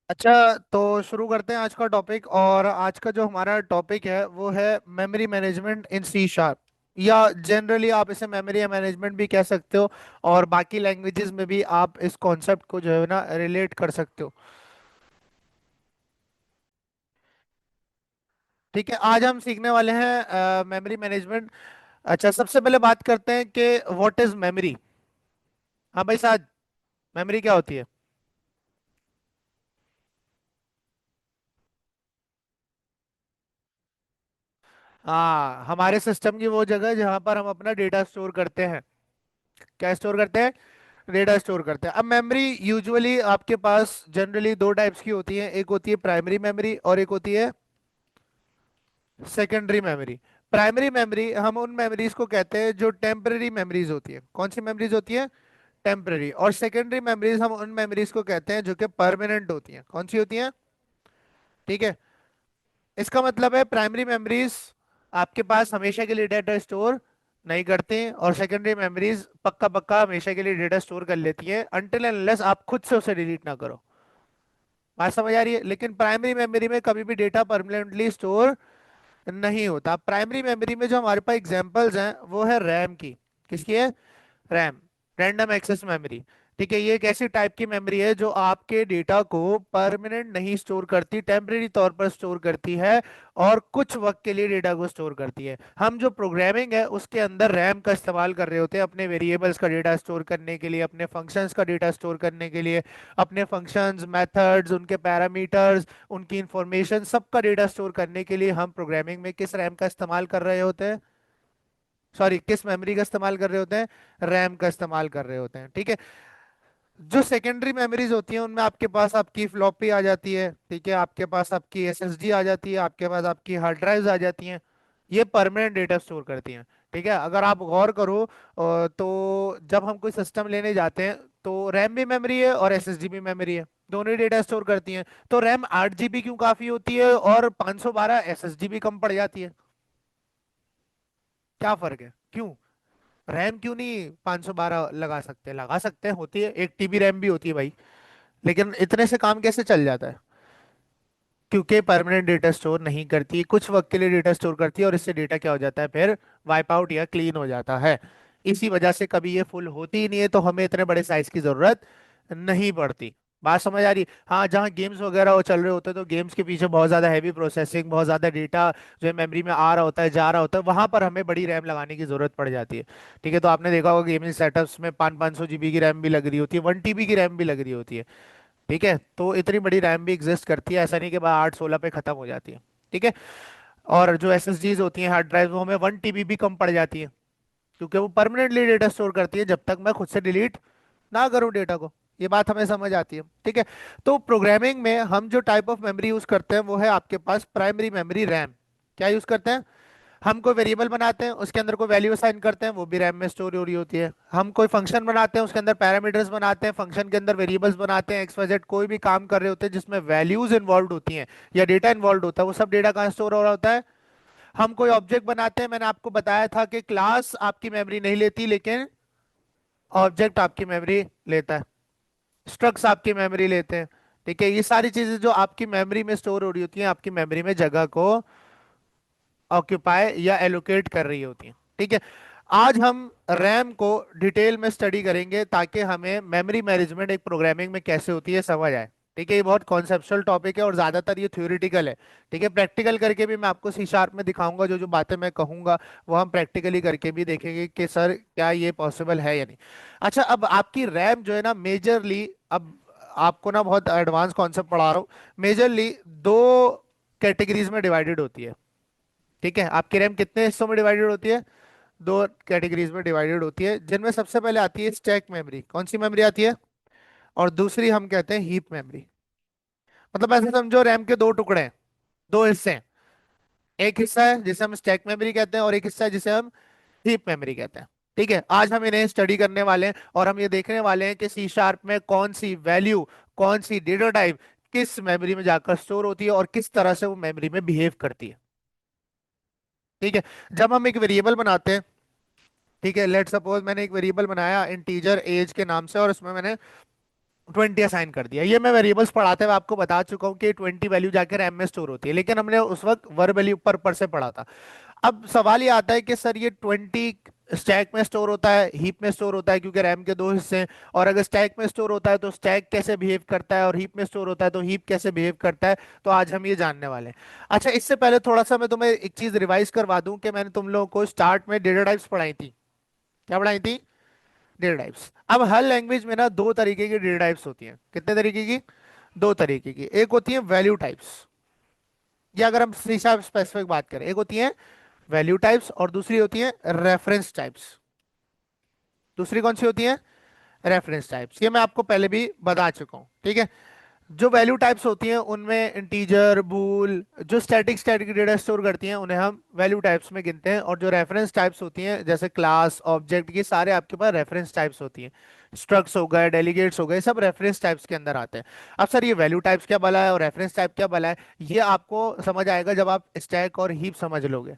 अच्छा, तो शुरू करते हैं आज का टॉपिक। और आज का जो हमारा टॉपिक है वो है मेमोरी मैनेजमेंट इन सी शार्प, या जनरली आप इसे मेमोरी मैनेजमेंट भी कह सकते हो। और बाकी लैंग्वेजेस में भी आप इस कॉन्सेप्ट को जो है ना रिलेट कर सकते हो। ठीक है, आज हम सीखने वाले हैं मेमोरी मैनेजमेंट। अच्छा, सबसे पहले बात करते हैं कि व्हाट इज मेमोरी। हाँ भाई साहब, मेमोरी क्या होती है? हाँ, हमारे सिस्टम की वो जगह जहाँ पर हम अपना डेटा स्टोर करते हैं। क्या स्टोर करते हैं? डेटा स्टोर करते हैं। अब मेमोरी यूजुअली आपके पास जनरली दो टाइप्स की होती है, एक होती है प्राइमरी मेमोरी और एक होती है सेकेंडरी मेमोरी। प्राइमरी मेमोरी हम उन मेमोरीज को कहते हैं जो टेम्पररी मेमोरीज होती है। कौन सी मेमोरीज होती है? टेम्पररी। और सेकेंडरी मेमोरीज हम उन मेमोरीज को कहते हैं जो कि परमानेंट होती हैं। कौन सी होती हैं? ठीक है, इसका मतलब है प्राइमरी मेमोरीज आपके पास हमेशा के लिए डेटा स्टोर नहीं करती हैं, और सेकेंडरी मेमोरीज पक्का पक्का हमेशा के लिए डेटा स्टोर कर लेती हैं अनटिल अनलेस आप खुद से उसे डिलीट ना करो। बात समझ आ रही है? लेकिन प्राइमरी मेमोरी में कभी भी डेटा परमानेंटली स्टोर नहीं होता। प्राइमरी मेमोरी में जो हमारे पास एग्जांपल्स हैं वो है रैम की। किसकी है? RAM, random access memory. ठीक है, ये एक ऐसी टाइप की मेमोरी है जो आपके डेटा को परमानेंट नहीं स्टोर करती, टेम्परेरी तौर पर स्टोर करती है और कुछ वक्त के लिए डेटा को स्टोर करती है। हम जो प्रोग्रामिंग है उसके अंदर रैम का इस्तेमाल कर रहे होते हैं अपने वेरिएबल्स का डेटा स्टोर करने के लिए, अपने फंक्शंस का डेटा स्टोर करने के लिए। अपने फंक्शंस, मेथड्स, उनके पैरामीटर्स, उनकी इंफॉर्मेशन, सबका डेटा स्टोर करने के लिए हम प्रोग्रामिंग में किस रैम का इस्तेमाल कर रहे होते हैं? सॉरी, किस मेमोरी का इस्तेमाल कर रहे होते हैं? रैम का इस्तेमाल कर रहे होते हैं। ठीक है, जो सेकेंडरी मेमोरीज होती हैं उनमें आपके पास आपकी फ्लॉपी आ जाती है, ठीक है, आपके पास आपकी एसएसडी आ जाती है, आपके पास आपकी हार्ड ड्राइव्स आ जाती हैं। ये परमानेंट डेटा स्टोर करती हैं। ठीक है, अगर आप गौर करो तो जब हम कोई सिस्टम लेने जाते हैं तो रैम भी मेमोरी है और एसएसडी भी मेमोरी है, दोनों ही डेटा स्टोर करती हैं। तो रैम 8 GB क्यों काफी होती है और 512 एसएसडी भी कम पड़ जाती है? क्या फर्क है, क्यों? रैम क्यों नहीं 512 लगा सकते? लगा सकते हैं, होती है, 1 TB रैम भी होती है भाई। लेकिन इतने से काम कैसे चल जाता है? क्योंकि परमानेंट डेटा स्टोर नहीं करती, कुछ वक्त के लिए डेटा स्टोर करती है और इससे डेटा क्या हो जाता है फिर? वाइप आउट या क्लीन हो जाता है। इसी वजह से कभी ये फुल होती ही नहीं है, तो हमें इतने बड़े साइज की जरूरत नहीं पड़ती। बात समझ आ रही? हाँ, जहाँ गेम्स वगैरह वो चल रहे होते हैं तो गेम्स के पीछे बहुत ज्यादा हैवी प्रोसेसिंग, बहुत ज्यादा डेटा जो है मेमोरी में आ रहा होता है, जा रहा होता है, वहां पर हमें बड़ी रैम लगाने की जरूरत पड़ जाती है। ठीक है, तो आपने देखा होगा गेमिंग सेटअप्स में 500 500 GB की रैम भी लग रही होती है, 1 TB की रैम भी लग रही होती है। ठीक है, तो इतनी बड़ी रैम भी एग्जिस्ट करती है, ऐसा नहीं कि बाद 8 16 पे खत्म हो जाती है। ठीक है, और जो एसएसडीज होती हैं, हार्ड ड्राइव, वो हमें 1 TB भी कम पड़ जाती है, क्योंकि वो परमानेंटली डेटा स्टोर करती है जब तक मैं खुद से डिलीट ना करूं डेटा को। ये बात हमें समझ आती है? ठीक है, तो प्रोग्रामिंग में हम जो टाइप ऑफ मेमोरी यूज करते हैं वो है आपके पास प्राइमरी मेमोरी, रैम। क्या यूज करते हैं? हम कोई वेरिएबल बनाते हैं, उसके अंदर कोई वैल्यू असाइन करते हैं, वो भी रैम में स्टोर हो रही होती है। हम कोई फंक्शन बनाते हैं, उसके अंदर पैरामीटर्स बनाते हैं, फंक्शन के अंदर वेरिएबल्स बनाते हैं, एक्स वाई जेड कोई भी काम कर रहे होते हैं जिसमें वैल्यूज इन्वॉल्व होती हैं या डेटा इन्वॉल्व होता है, वो सब डेटा कहाँ स्टोर हो रहा होता है? हम कोई ऑब्जेक्ट बनाते हैं, मैंने आपको बताया था कि क्लास आपकी मेमोरी नहीं लेती लेकिन ऑब्जेक्ट आपकी मेमोरी लेता है, स्ट्रक्स आपकी मेमोरी लेते हैं। ठीक है, ये सारी चीजें जो आपकी मेमोरी में स्टोर हो रही होती हैं, आपकी मेमोरी में जगह को ऑक्यूपाई या एलोकेट कर रही होती हैं। ठीक है, आज हम रैम को डिटेल में स्टडी करेंगे ताकि हमें मेमोरी मैनेजमेंट एक प्रोग्रामिंग में कैसे होती है समझ आए। ठीक है, ये बहुत कॉन्सेप्चुअल टॉपिक है और ज्यादातर ये थ्योरेटिकल है। ठीक है, प्रैक्टिकल करके भी मैं आपको सी शार्प में दिखाऊंगा, जो जो बातें मैं कहूंगा वो हम प्रैक्टिकली करके भी देखेंगे कि सर क्या ये पॉसिबल है या नहीं। अच्छा, अब आपकी रैम जो है ना मेजरली, अब आपको ना बहुत एडवांस कॉन्सेप्ट पढ़ा रहा हूँ, मेजरली दो कैटेगरीज में डिवाइडेड होती है। ठीक है, आपकी रैम कितने हिस्सों में डिवाइडेड होती है? दो कैटेगरीज में डिवाइडेड होती है, जिनमें सबसे पहले आती है स्टैक मेमोरी। कौन सी मेमोरी आती है? और दूसरी हम कहते हैं हीप मेमोरी। मतलब ऐसे समझो, रैम के दो टुकड़े हैं, दो हिस्से हैं। एक हिस्सा है जिसे हम स्टैक मेमोरी कहते हैं और एक हिस्सा है जिसे हम हीप मेमोरी कहते हैं। ठीक है, आज हम इन्हें स्टडी करने वाले हैं और हम ये देखने वाले हैं कि सी शार्प में कौन सी वैल्यू, कौन सी डेटा टाइप किस मेमोरी में जाकर स्टोर होती है और किस तरह से वो मेमोरी में बिहेव करती है। ठीक है, जब हम एक वेरिएबल बनाते हैं, ठीक है, लेट सपोज मैंने एक वेरिएबल बनाया इंटीजर एज के नाम से और उसमें मैंने 20 असाइन कर दिया। ये मैं वेरिएबल्स पढ़ाते हुए आपको बता चुका हूँ कि 20 वैल्यू जाकर रैम में स्टोर होती है, लेकिन हमने उस वक्त वर्बली ऊपर से पढ़ा था। अब सवाल ये आता है कि सर ये 20 स्टैक में स्टोर होता है, हीप में स्टोर होता है, क्योंकि रैम के दो हिस्से हैं। और अगर स्टैक में स्टोर होता है तो स्टैक कैसे बिहेव करता है, और हीप में स्टोर होता है तो हीप कैसे बिहेव करता है। तो आज हम ये जानने वाले हैं। अच्छा, इससे पहले थोड़ा सा मैं तुम्हें एक चीज रिवाइज करवा दूं कि मैंने तुम लोगों को स्टार्ट में डेटा टाइप्स पढ़ाई थी। क्या पढ़ाई थी? Data types. अब हर लैंग्वेज में ना दो तरीके की डेटा टाइप्स होती हैं। कितने तरीके की? दो तरीके की। एक होती है वैल्यू टाइप्स, या अगर हम शीशा स्पेसिफिक बात करें, एक होती है वैल्यू टाइप्स और दूसरी होती है रेफरेंस टाइप्स। दूसरी कौन सी होती है? Reference types. ये मैं आपको पहले भी बता चुका हूं, ठीक है। जो वैल्यू टाइप्स होती हैं उनमें इंटीजर, बूल, जो स्टैटिक स्टैटिक डेटा स्टोर करती हैं उन्हें हम वैल्यू टाइप्स में गिनते हैं। और जो रेफरेंस टाइप्स होती हैं जैसे क्लास, ऑब्जेक्ट, ये सारे आपके पास रेफरेंस टाइप्स होती हैं। स्ट्रक्ट्स हो गए, डेलीगेट्स हो गए, सब रेफरेंस टाइप्स के अंदर आते हैं। अब सर ये वैल्यू टाइप्स क्या भला है और रेफरेंस टाइप क्या भला है, ये आपको समझ आएगा जब आप स्टैक और हीप समझ लोगे,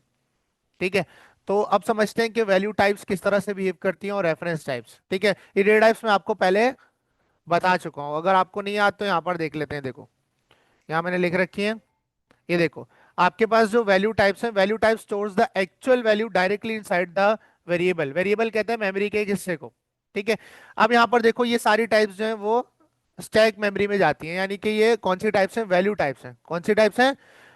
ठीक है। तो अब समझते हैं कि वैल्यू टाइप्स किस तरह से बिहेव करती हैं और रेफरेंस टाइप्स, ठीक है। ये डेटा टाइप्स मैं आपको पहले बता चुका हूं, अगर आपको नहीं याद तो यहाँ पर देख लेते हैं। देखो, यहाँ मैंने लिख रखी है, ये देखो। आपके पास जो वैल्यू टाइप्स हैं, value type stores the actual value directly inside the variable. Variable कहते हैं मेमोरी के एक हिस्से को, ठीक है। अब यहाँ पर देखो, ये सारी टाइप्स जो है वो स्टैक मेमोरी में जाती हैं, यानी कि ये कौन सी टाइप्स हैं? वैल्यू टाइप्स हैं। कौन सी टाइप्स हैं?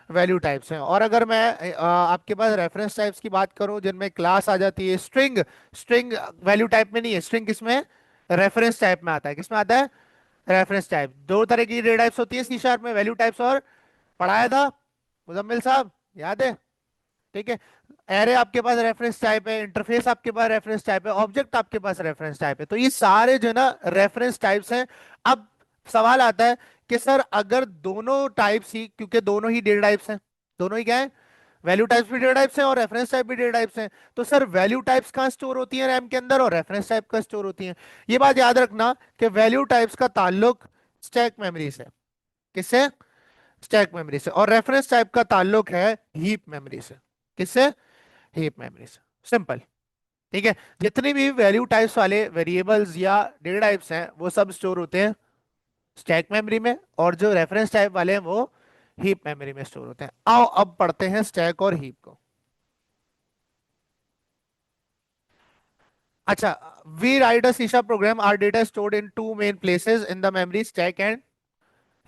वैल्यू टाइप्स हैं। और अगर मैं आपके पास रेफरेंस टाइप्स की बात करूं जिनमें क्लास आ जाती है, स्ट्रिंग, स्ट्रिंग वैल्यू टाइप में नहीं है, स्ट्रिंग किसमें है? रेफरेंस टाइप में आता है। किसमें आता है? Reference type. दो तरह की डेटा टाइप्स होती है सी शार्प में, वैल्यू टाइप्स और, पढ़ाया था मुजम्मिल साहब, याद है? ठीक है। एरे आपके पास रेफरेंस टाइप है, इंटरफेस आपके पास रेफरेंस टाइप है, ऑब्जेक्ट आपके पास रेफरेंस टाइप है। तो ये सारे जो है ना रेफरेंस टाइप्स हैं। अब सवाल आता है कि सर अगर दोनों टाइप्स ही, क्योंकि दोनों ही डेटा टाइप्स हैं, दोनों ही क्या है? वैल्यू टाइप्स भी डेटा टाइप्स हैं और रेफरेंस टाइप भी डेटा टाइप्स हैं। तो सर वैल्यू टाइप्स कहाँ स्टोर होती है रैम के अंदर, और रेफरेंस टाइप का स्टोर होती है। ये बात याद रखना कि वैल्यू टाइप्स का ताल्लुक स्टैक मेमोरी से। किससे? स्टैक मेमोरी से। और रेफरेंस टाइप का ताल्लुक है हीप मेमोरी से। किससे? हीप मेमोरी से। सिंपल, ठीक है। जितनी भी वैल्यू टाइप्स वाले वेरिएबल्स या डेटा टाइप्स हैं वो सब स्टोर होते हैं स्टैक मेमोरी में, और जो रेफरेंस टाइप वाले हैं वो हीप मेमोरी में स्टोर होते हैं। आओ अब पढ़ते हैं स्टैक और हीप को। अच्छा, we write a C program, are data stored in two main places in the memory, stack and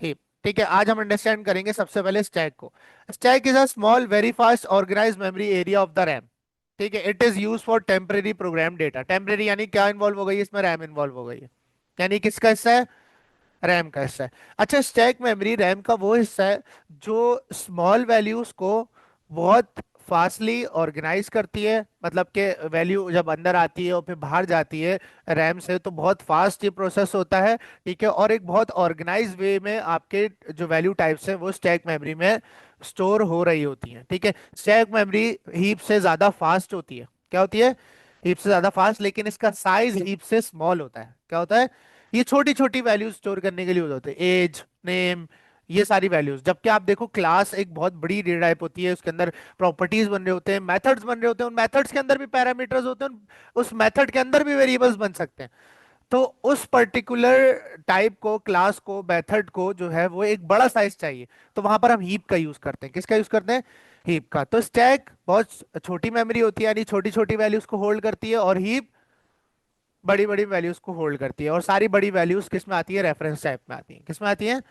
heap. ठीक है, आज हम अंडरस्टैंड करेंगे सबसे पहले स्टैक को। Stack is a small very fast organize memory area of the RAM. ठीक है, it is use for temporary program data. Temporary यानी क्या इन्वॉल्व हो गई है इसमें? रैम इन्वॉल्व हो गई है। यानी किसका हिस्सा है? रैम का हिस्सा है। अच्छा, स्टैक मेमोरी रैम का वो हिस्सा है जो स्मॉल वैल्यूज को बहुत फास्टली ऑर्गेनाइज करती है। मतलब कि वैल्यू जब अंदर आती है और फिर बाहर जाती है रैम से, तो बहुत फास्ट ये प्रोसेस होता है, ठीक है। और एक बहुत ऑर्गेनाइज वे में आपके जो वैल्यू टाइप्स हैं वो स्टैक मेमोरी में स्टोर हो रही होती हैं, ठीक है। स्टैक मेमोरी हीप से ज्यादा फास्ट होती है। क्या होती है? हीप से ज्यादा फास्ट, लेकिन इसका साइज हीप से स्मॉल होता है। क्या होता है? ये छोटी छोटी वैल्यूज स्टोर करने के लिए यूज होते हैं, एज, नेम, ये सारी वैल्यूज। जबकि आप देखो क्लास एक बहुत बड़ी डेटा टाइप होती है, उसके अंदर प्रॉपर्टीज बन रहे होते हैं, मेथड्स बन रहे होते हैं, उन मेथड्स के अंदर भी पैरामीटर्स होते हैं, उस मेथड के अंदर भी वेरिएबल्स बन सकते हैं। तो उस पर्टिकुलर टाइप को, क्लास को, मेथड को जो है वो एक बड़ा साइज चाहिए। तो वहां पर हम हीप का यूज करते हैं। किसका यूज करते हैं? हीप का। तो स्टैक बहुत छोटी मेमोरी होती है, यानी छोटी छोटी वैल्यूज को होल्ड करती है, और हीप बड़ी बड़ी वैल्यूज को होल्ड करती है। और सारी बड़ी वैल्यूज किस में आती है? रेफरेंस टाइप में आती है। किस में आती है?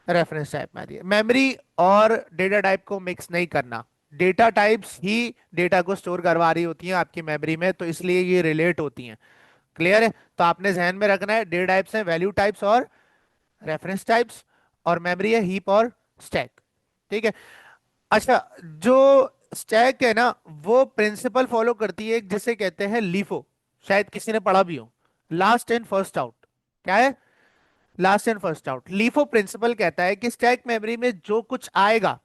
रेफरेंस टाइप में आती है। मेमोरी और डेटा टाइप को मिक्स नहीं करना। डेटा टाइप्स ही डेटा को स्टोर करवा रही होती हैं आपकी मेमोरी में, तो इसलिए ये रिलेट होती हैं। क्लियर है? तो आपने ध्यान में रखना है, डेटा टाइप्स हैं वैल्यू टाइप्स और रेफरेंस टाइप्स, और मेमोरी है हीप और स्टैक, ठीक है। अच्छा, जो स्टैक है ना वो प्रिंसिपल फॉलो करती है जिसे कहते हैं लीफो। शायद किसी ने पढ़ा भी हो, लास्ट इन फर्स्ट आउट। क्या है? Last in first out. LIFO principle कहता है कि स्टैक मेमोरी में जो कुछ आएगा,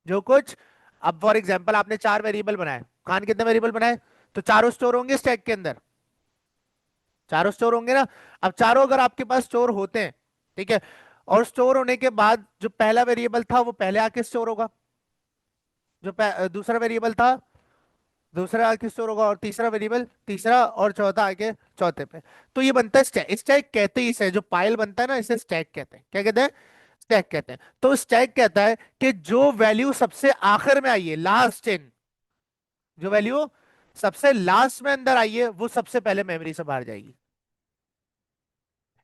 जो कुछ, अब फॉर एग्जांपल आपने चार वेरिएबल बनाए, खान कितने वेरिएबल बनाए? तो चारों स्टोर होंगे स्टैक के अंदर, चारों स्टोर होंगे ना। अब चारों अगर आपके पास स्टोर होते हैं, ठीक है, और स्टोर होने के बाद जो पहला वेरिएबल था वो पहले आके स्टोर होगा, जो दूसरा वेरिएबल था दूसरा आके स्टोर होगा, और तीसरा वेरिएबल तीसरा, और चौथा आके चौथे पे। तो ये बनता है स्टैक। स्टैक कहते ही इसे, जो पाइल बनता है ना, इसे स्टैक कहते हैं। क्या कहते हैं? स्टैक कहते हैं। तो स्टैक कहता है कि जो वैल्यू सबसे आखिर में आई है, लास्ट इन, जो वैल्यू सबसे लास्ट में अंदर आई है, वो सबसे पहले मेमोरी से बाहर जाएगी।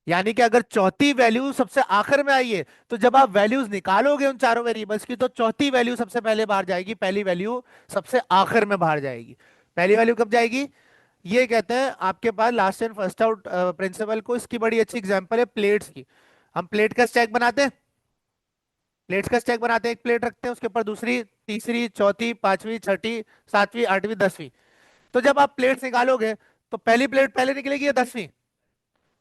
यानी कि अगर चौथी वैल्यू सबसे आखिर में आई है, तो जब आप वैल्यूज निकालोगे उन चारों वेरिएबल्स की, तो चौथी वैल्यू सबसे पहले बाहर जाएगी, पहली वैल्यू सबसे आखिर में बाहर जाएगी। पहली वैल्यू कब जाएगी? ये कहते हैं आपके पास last in first out principle को। इसकी बड़ी अच्छी एग्जांपल है प्लेट्स की। हम प्लेट का स्टैक बनाते हैं, प्लेट्स का स्टैक बनाते हैं, एक प्लेट रखते हैं, उसके ऊपर दूसरी, तीसरी, चौथी, पांचवी, छठी, सातवीं, आठवीं, 10वीं। तो जब आप प्लेट्स निकालोगे, तो पहली प्लेट पहले निकलेगी या 10वीं?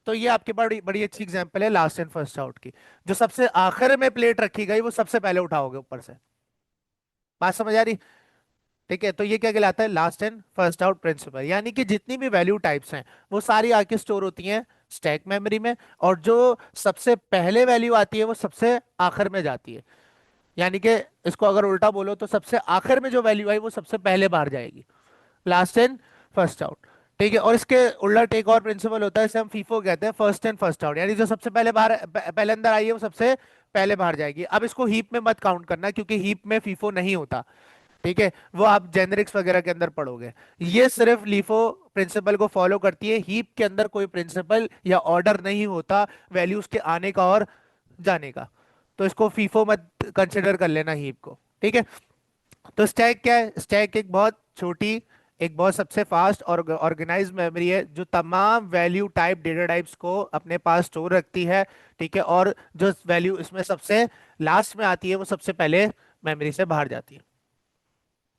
तो ये आपकी बड़ी बड़ी अच्छी एग्जांपल है लास्ट इन फर्स्ट आउट की। जो सबसे आखिर में प्लेट रखी गई, वो सबसे पहले उठाओगे ऊपर से। बात समझ आ रही? ठीक है, तो ये क्या कहलाता है? Last and first out principle. यानी कि जितनी भी वैल्यू टाइप्स हैं, वो सारी आके स्टोर होती हैं स्टैक मेमोरी में, और जो सबसे पहले वैल्यू आती है, वो सबसे आखिर में जाती है। यानी कि इसको अगर उल्टा बोलो, तो सबसे आखिर में जो वैल्यू आई, वो सबसे पहले बाहर जाएगी। Last in first out. ठीक है, और इसके उल्टा एक और प्रिंसिपल होता है, इसे हम फीफो कहते हैं, फर्स्ट इन फर्स्ट आउट। यानी जो सबसे पहले बाहर पहले अंदर आई है, वो सबसे पहले बाहर जाएगी। अब इसको हीप में मत काउंट करना, क्योंकि हीप में फीफो नहीं होता। ठीक है, वो आप जेनेरिक्स वगैरह के अंदर पढ़ोगे। ये सिर्फ लीफो प्रिंसिपल को फॉलो करती है। हीप के अंदर कोई प्रिंसिपल या ऑर्डर नहीं होता वैल्यूज के आने का और जाने का। तो इसको फीफो मत कंसिडर कर लेना हीप को। ठीक है, तो स्टैक क्या है? स्टैक एक बहुत छोटी, एक बहुत सबसे फास्ट और ऑर्गेनाइज मेमोरी है, जो तमाम वैल्यू टाइप डेटा टाइप्स को अपने पास स्टोर रखती है। ठीक है, और जो वैल्यू इसमें सबसे लास्ट में आती है, वो सबसे पहले मेमोरी से बाहर जाती है।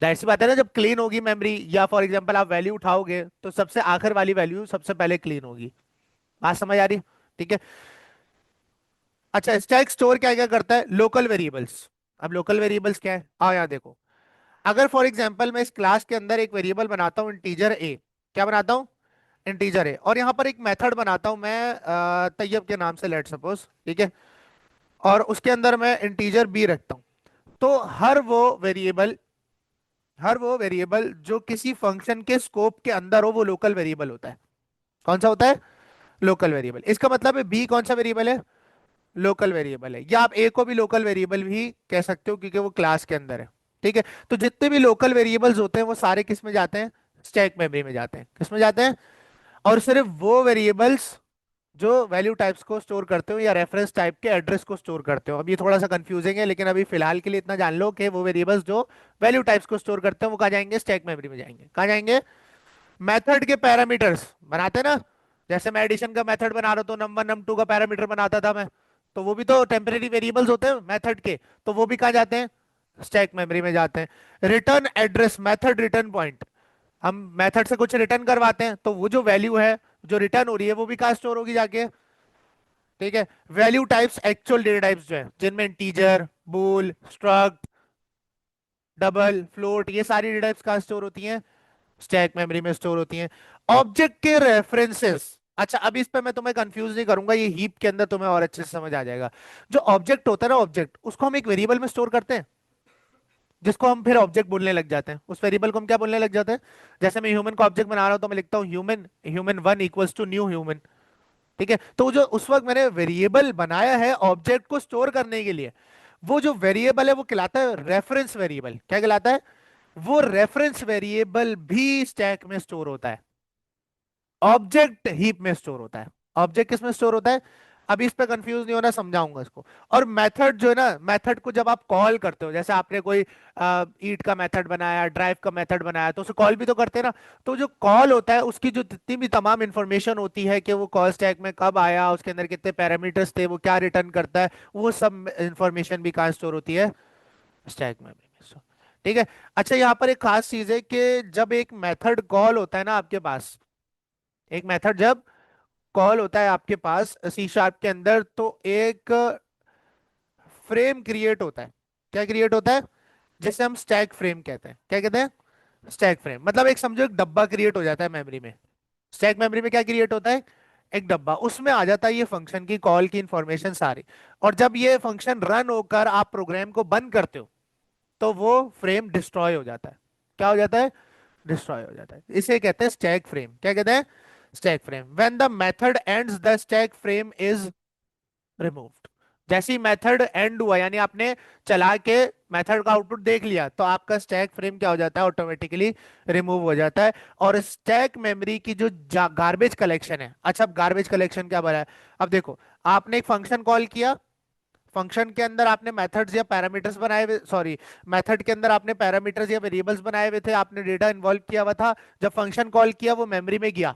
जाहिर सी बात है ना, जब क्लीन होगी मेमोरी, या फॉर एग्जांपल आप वैल्यू उठाओगे, तो सबसे आखिर वाली वैल्यू सबसे पहले क्लीन होगी। बात समझ आ रही? ठीक है। अच्छा, स्टैक स्टोर क्या क्या करता है? Local variables. अब लोकल वेरिएबल्स क्या है? आओ यहाँ देखो। अगर फॉर एग्जांपल मैं इस क्लास के अंदर एक वेरिएबल बनाता हूँ इंटीजर ए। क्या बनाता हूँ? Integer a. और यहाँ पर एक मेथड बनाता हूँ मैं, तैयब के नाम से, लेट सपोज। ठीक है, और उसके अंदर मैं इंटीजर बी रखता हूँ। तो हर वो वेरिएबल जो किसी फंक्शन के स्कोप के अंदर हो, वो लोकल वेरिएबल होता है। कौन सा होता है? Local variable. इसका मतलब है बी कौन सा वेरिएबल है? लोकल वेरिएबल है। या आप ए को भी लोकल वेरिएबल भी कह सकते हो, क्योंकि वो क्लास के अंदर है। ठीक है, तो जितने भी लोकल वेरिएबल्स होते हैं, वो सारे किस में जाते हैं? स्टैक मेमोरी में जाते हैं। किस में जाते हैं? और सिर्फ वो वेरिएबल्स जो वैल्यू टाइप्स को स्टोर करते हो, या रेफरेंस टाइप के एड्रेस को स्टोर करते हो। अब ये थोड़ा सा कंफ्यूजिंग है, लेकिन अभी फिलहाल के लिए इतना जान लो कि वो वेरिएबल्स जो वैल्यू टाइप्स को स्टोर करते हैं, वो कहाँ जाएंगे? स्टैक मेमोरी में जाएंगे। कहाँ जाएंगे? मेथड के पैरामीटर्स बनाते हैं ना, जैसे मैं एडिशन का मेथड बना रहा हूं, तो नंबर num2 का पैरामीटर बनाता था मैं। तो वो भी तो टेम्परेरी वेरिएबल्स होते हैं मेथड के। तो वो भी कहाँ जाते हैं? स्टैक मेमोरी में जाते हैं। Return address, method return point, हम मेथड से कुछ रिटर्न करवाते हैं, तो वो जो वैल्यू है जो रिटर्न हो रही है, वो भी कहाँ स्टोर होगी जाके? ठीक है, value types, actual data types जो है, जिनमें इंटीजर, बूल, स्ट्रक्ट, डबल, फ्लोट, ये सारी डेटा टाइप्स कहाँ स्टोर होती हैं? स्टैक मेमोरी में स्टोर होती हैं। ऑब्जेक्ट के रेफरेंसेस। अच्छा, अब इस पे मैं तुम्हें कंफ्यूज नहीं करूंगा, ये हीप के अंदर तुम्हें और अच्छे से समझ आ जाएगा। जो ऑब्जेक्ट होता है ना, ऑब्जेक्ट, उसको हम एक वेरिएबल में स्टोर करते हैं, जिसको हम फिर ऑब्जेक्ट बोलने लग जाते हैं। उस वेरिएबल को हम क्या बोलने लग जाते हैं? जैसे मैं ह्यूमन का ऑब्जेक्ट बना रहा हूं, तो मैं लिखता हूँ human, human 1 equals to new human. ठीक है, तो जो उस वक्त मैंने वेरिएबल बनाया है ऑब्जेक्ट को स्टोर करने के लिए, वो जो वेरिएबल है, वो कहलाता है रेफरेंस वेरिएबल। क्या कहलाता है? वो रेफरेंस वेरिएबल भी स्टैक में स्टोर होता है। ऑब्जेक्ट हीप में स्टोर होता है। ऑब्जेक्ट किस में स्टोर होता है? अभी इस पे कंफ्यूज नहीं होना, समझाऊंगा इसको। और मेथड जो है ना, मेथड को जब आप कॉल करते हो, जैसे आपने कोई ईट का मेथड बनाया, ड्राइव का मेथड बनाया, तो उसे कॉल भी तो करते हैं ना। तो जो कॉल होता है, उसकी जो जितनी भी तमाम इंफॉर्मेशन होती है, कि वो कॉल स्टैक में कब आया, उसके अंदर कितने पैरामीटर्स थे, वो क्या रिटर्न करता है, वो सब इंफॉर्मेशन भी कहाँ स्टोर होती है? स्टैक मेमोरी में। ठीक है। अच्छा, यहाँ पर एक खास चीज है कि जब एक मेथड कॉल होता है ना आपके पास, एक मेथड जब कॉल होता है आपके पास सी शार्प के अंदर, तो एक फ्रेम क्रिएट होता है। क्या क्रिएट होता है? जिसे हम स्टैक फ्रेम कहते हैं। क्या कहते हैं? Stack frame. मतलब एक समझो, एक डब्बा क्रिएट हो जाता है मेमोरी में। स्टैक मेमोरी में क्या क्रिएट होता है? एक डब्बा, उसमें आ जाता है ये फंक्शन की कॉल की इंफॉर्मेशन सारी। और जब ये फंक्शन रन होकर आप प्रोग्राम को बंद करते हो, तो वो फ्रेम डिस्ट्रॉय हो जाता है। क्या हो जाता है? डिस्ट्रॉय हो जाता है। इसे कहते हैं स्टैक फ्रेम। क्या कहते हैं? Stack frame. When the method ends the stack frame is removed. जैसे ही मेथड एंड हुआ, यानी आपने चला के मेथड का आउटपुट देख लिया, तो आपका स्टैक फ्रेम क्या हो जाता है? ऑटोमेटिकली रिमूव हो जाता है। और स्टैक मेमोरी की जो गार्बेज कलेक्शन है, अच्छा अब गार्बेज कलेक्शन क्या बना है? अब देखो, आपने एक फंक्शन कॉल किया, फंक्शन के अंदर आपने मेथड्स या पैरामीटर्स बनाए हुए, सॉरी, मेथड के अंदर आपने पैरामीटर्स या वेरिएबल्स बनाए हुए थे, आपने डेटा इन्वॉल्व किया हुआ था। जब फंक्शन कॉल किया वो मेमोरी में गया,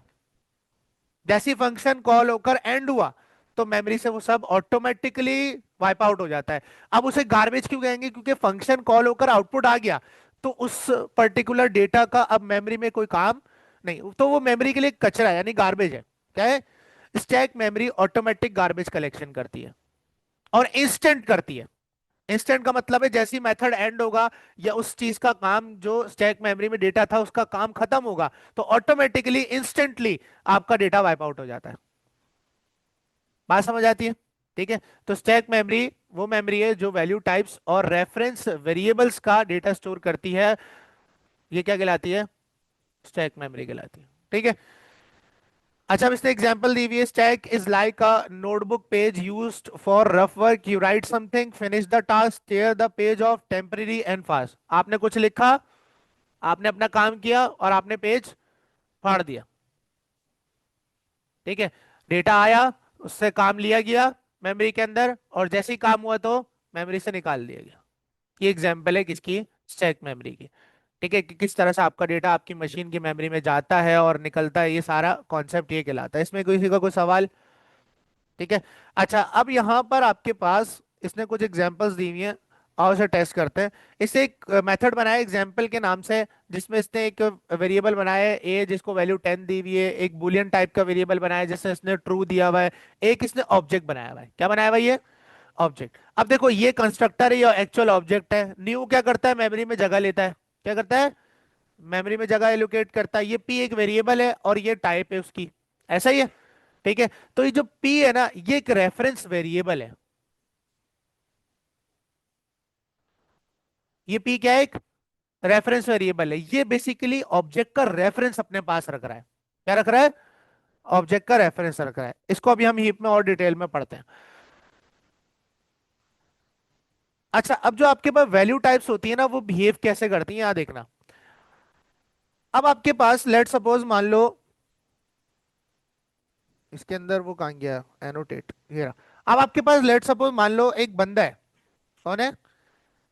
जैसी फंक्शन कॉल होकर एंड हुआ, तो मेमोरी से वो सब ऑटोमेटिकली वाइप आउट हो जाता है। अब उसे गार्बेज क्यों कहेंगे? क्योंकि फंक्शन कॉल होकर आउटपुट आ गया, तो उस पर्टिकुलर डेटा का अब मेमोरी में कोई काम नहीं, तो वो मेमोरी के लिए कचरा है, यानी गार्बेज है। क्या है? Stack memory automatic garbage collection करती है और इंस्टेंट करती है। इंस्टेंट का मतलब है जैसी मेथड एंड होगा या उस चीज का काम जो स्टैक मेमोरी में डेटा था उसका काम खत्म होगा, तो ऑटोमेटिकली इंस्टेंटली आपका डेटा वाइप आउट हो जाता है। बात समझ आती है? ठीक है। तो स्टैक मेमोरी वो मेमोरी है जो वैल्यू टाइप्स और रेफरेंस वेरिएबल्स का डेटा स्टोर करती है। ये क्या कहलाती है? स्टैक मेमोरी कहलाती है। ठीक है। अच्छा, अब इसने एग्जांपल दी हुई है, stack is like a notebook page used for rough work, you right something, finish the task, tier the page of temporary and fast. आपने कुछ लिखा, आपने अपना काम किया और आपने पेज फाड़ दिया। ठीक है। डेटा आया, उससे काम लिया गया मेमोरी के अंदर, और जैसे ही काम हुआ तो मेमोरी से निकाल दिया गया। ये एग्जांपल है किसकी? स्टैक मेमोरी की। ठीक है, कि किस तरह से आपका डेटा आपकी मशीन की मेमोरी में जाता है और निकलता है, ये सारा कॉन्सेप्ट ये कहलाता है। इसमें किसी का कोई सवाल? ठीक है। अच्छा, अब यहां पर आपके पास इसने कुछ एग्जांपल्स दी हुई हैं, और उसे टेस्ट करते हैं। इसे एक मेथड बनाया एग्जांपल के नाम से, जिसमें इसने एक वेरिएबल बनाया है ए, जिसको वैल्यू 10 दी हुई है, एक बुलियन टाइप का वेरिएबल बनाया है जिसमें इसने ट्रू दिया हुआ है, एक इसने ऑब्जेक्ट बनाया हुआ है। क्या बनाया हुआ है ये? ऑब्जेक्ट। अब देखो, ये कंस्ट्रक्टर है, ये एक्चुअल ऑब्जेक्ट है। न्यू क्या करता है? मेमोरी में जगह लेता है। क्या करता है? मेमोरी में जगह एलोकेट करता है। ये पी एक वेरिएबल है और ये टाइप है उसकी, ऐसा ही है। ठीक है। तो ये जो पी है ना, ये एक रेफरेंस वेरिएबल है। ये पी क्या है? एक रेफरेंस वेरिएबल है। ये बेसिकली ऑब्जेक्ट का रेफरेंस अपने पास रख रहा है। क्या रख रहा है? ऑब्जेक्ट का रेफरेंस रख रहा है। इसको अभी हम हीप में और डिटेल में पढ़ते हैं। अच्छा, अब जो आपके पास वैल्यू टाइप्स होती है ना, वो बिहेव कैसे करती है, यहां देखना। अब आपके पास लेट सपोज मान लो, इसके अंदर वो कहां गया एनोटेट, ये रहा। अब आपके पास लेट सपोज मान लो एक बंदा है। कौन है?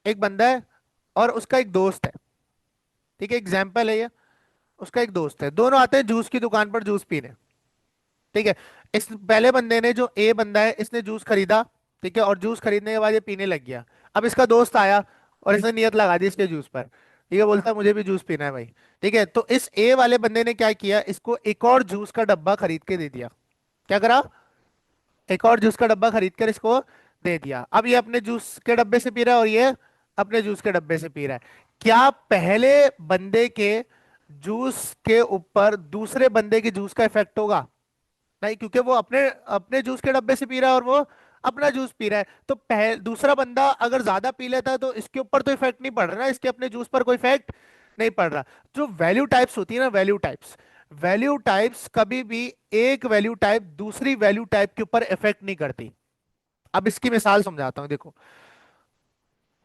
एक बंदा है और उसका एक दोस्त है। ठीक है, एग्जाम्पल है ये। उसका एक दोस्त है, दोनों आते हैं जूस की दुकान पर जूस पीने। ठीक है। इस पहले बंदे ने, जो ए बंदा है, इसने जूस खरीदा। ठीक है, और जूस खरीदने के बाद ये पीने लग गया। अब इसका दोस्त आया और इसने नियत लगा दी इसके जूस पर। ठीक है, बोलता है मुझे भी जूस पीना है भाई। ठीक है, तो इस ए वाले बंदे ने क्या किया, इसको एक और जूस का डब्बा खरीद के दे दिया। क्या करा? एक और जूस का डब्बा खरीद कर इसको दे दिया। अब ये अपने जूस के डब्बे से पी रहा है और ये अपने जूस के डब्बे से पी रहा है। क्या पहले बंदे के जूस के ऊपर दूसरे बंदे के जूस का इफेक्ट होगा? नहीं, क्योंकि वो अपने अपने जूस के डब्बे से पी रहा है और वो अपना जूस पी रहा है। तो दूसरा बंदा अगर ज्यादा पी लेता है तो इसके ऊपर तो इफेक्ट नहीं पड़ रहा ना, इसके अपने जूस पर कोई इफेक्ट नहीं पड़ रहा। जो वैल्यू टाइप्स होती है ना, वैल्यू टाइप्स कभी भी एक वैल्यू टाइप दूसरी वैल्यू टाइप के ऊपर इफेक्ट नहीं करती। अब इसकी मिसाल समझाता हूं, देखो।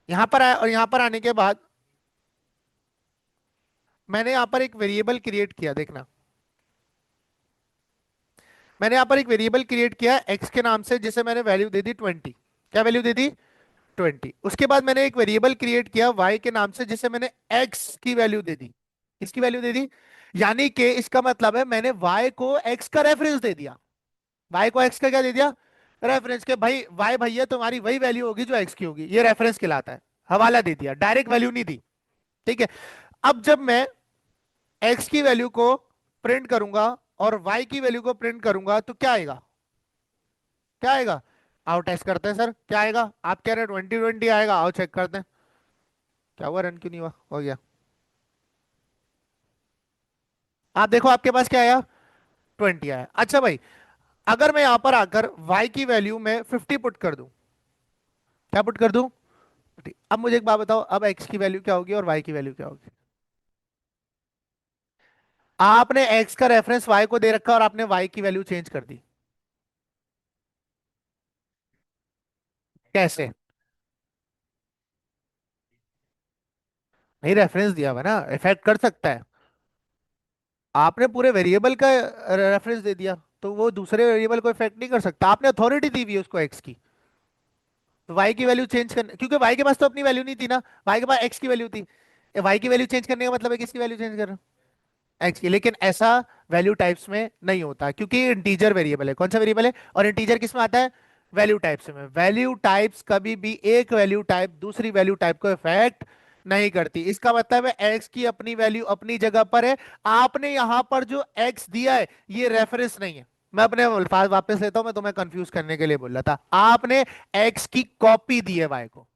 यहां पर आया और यहां पर आने के बाद मैंने यहां पर एक वेरिएबल क्रिएट किया, देखना। मैंने यहां पर एक वेरिएबल क्रिएट किया एक्स के नाम से, जिसे मैंने वैल्यू दे दी 20। क्या वैल्यू दे दी? 20। उसके बाद मैंने एक वेरिएबल क्रिएट किया वाई के नाम से, जिसे मैंने एक्स की वैल्यू दे दी। किसकी वैल्यू दे दी? यानी कि इसका मतलब है मैंने वाई को एक्स का रेफरेंस दे दिया। वाई को एक्स का क्या दे दिया? रेफरेंस के भाई, वाई भैया तुम्हारी वही वैल्यू होगी जो एक्स की होगी, ये रेफरेंस कहलाता है। हवाला दे दिया, डायरेक्ट वैल्यू नहीं दी। ठीक है। अब जब मैं एक्स की वैल्यू को प्रिंट करूंगा और वाई की वैल्यू को प्रिंट करूंगा, तो क्या आएगा? क्या आएगा? आओ टेस्ट करते हैं सर, क्या आएगा? आप कह रहे हैं 2020 आएगा, आओ चेक करते हैं। क्या हुआ, रन क्यों नहीं हुआ? हो गया। आप देखो आपके पास क्या आया? 20 आया। अच्छा भाई, अगर मैं यहां पर आकर y की वैल्यू में 50 पुट कर दूं, क्या पुट कर दूं? 50। अब मुझे एक बात बताओ, अब x की वैल्यू क्या होगी और y की वैल्यू क्या होगी? आपने एक्स का रेफरेंस वाई को दे रखा और आपने वाई की वैल्यू चेंज कर दी। कैसे? नहीं, रेफरेंस दिया हुआ ना, इफेक्ट कर सकता है। आपने पूरे वेरिएबल का रेफरेंस दे दिया, तो वो दूसरे वेरिएबल को इफेक्ट नहीं कर सकता। आपने अथॉरिटी दी हुई है उसको एक्स की, तो वाई की वैल्यू चेंज करने, क्योंकि वाई के पास तो अपनी वैल्यू नहीं थी ना, वाई के पास एक्स की वैल्यू थी। वाई की वैल्यू चेंज करने का मतलब है किसकी वैल्यू चेंज कर रहे हो? एक्स की। लेकिन ऐसा वैल्यू टाइप्स में नहीं होता, क्योंकि इंटीजर वेरिएबल है। कौन सा वेरिएबल है? और इंटीजर किस में आता है? वैल्यू टाइप्स में। वैल्यू टाइप्स कभी भी एक वैल्यू टाइप दूसरी वैल्यू टाइप को इफेक्ट नहीं करती। इसका मतलब है एक्स की अपनी वैल्यू अपनी जगह पर है। आपने यहां पर जो एक्स दिया है ये रेफरेंस नहीं है। मैं अपने अल्फाज वापस लेता हूं, मैं तुम्हें कंफ्यूज करने के लिए बोल रहा था। आपने एक्स की कॉपी दी है वाई को,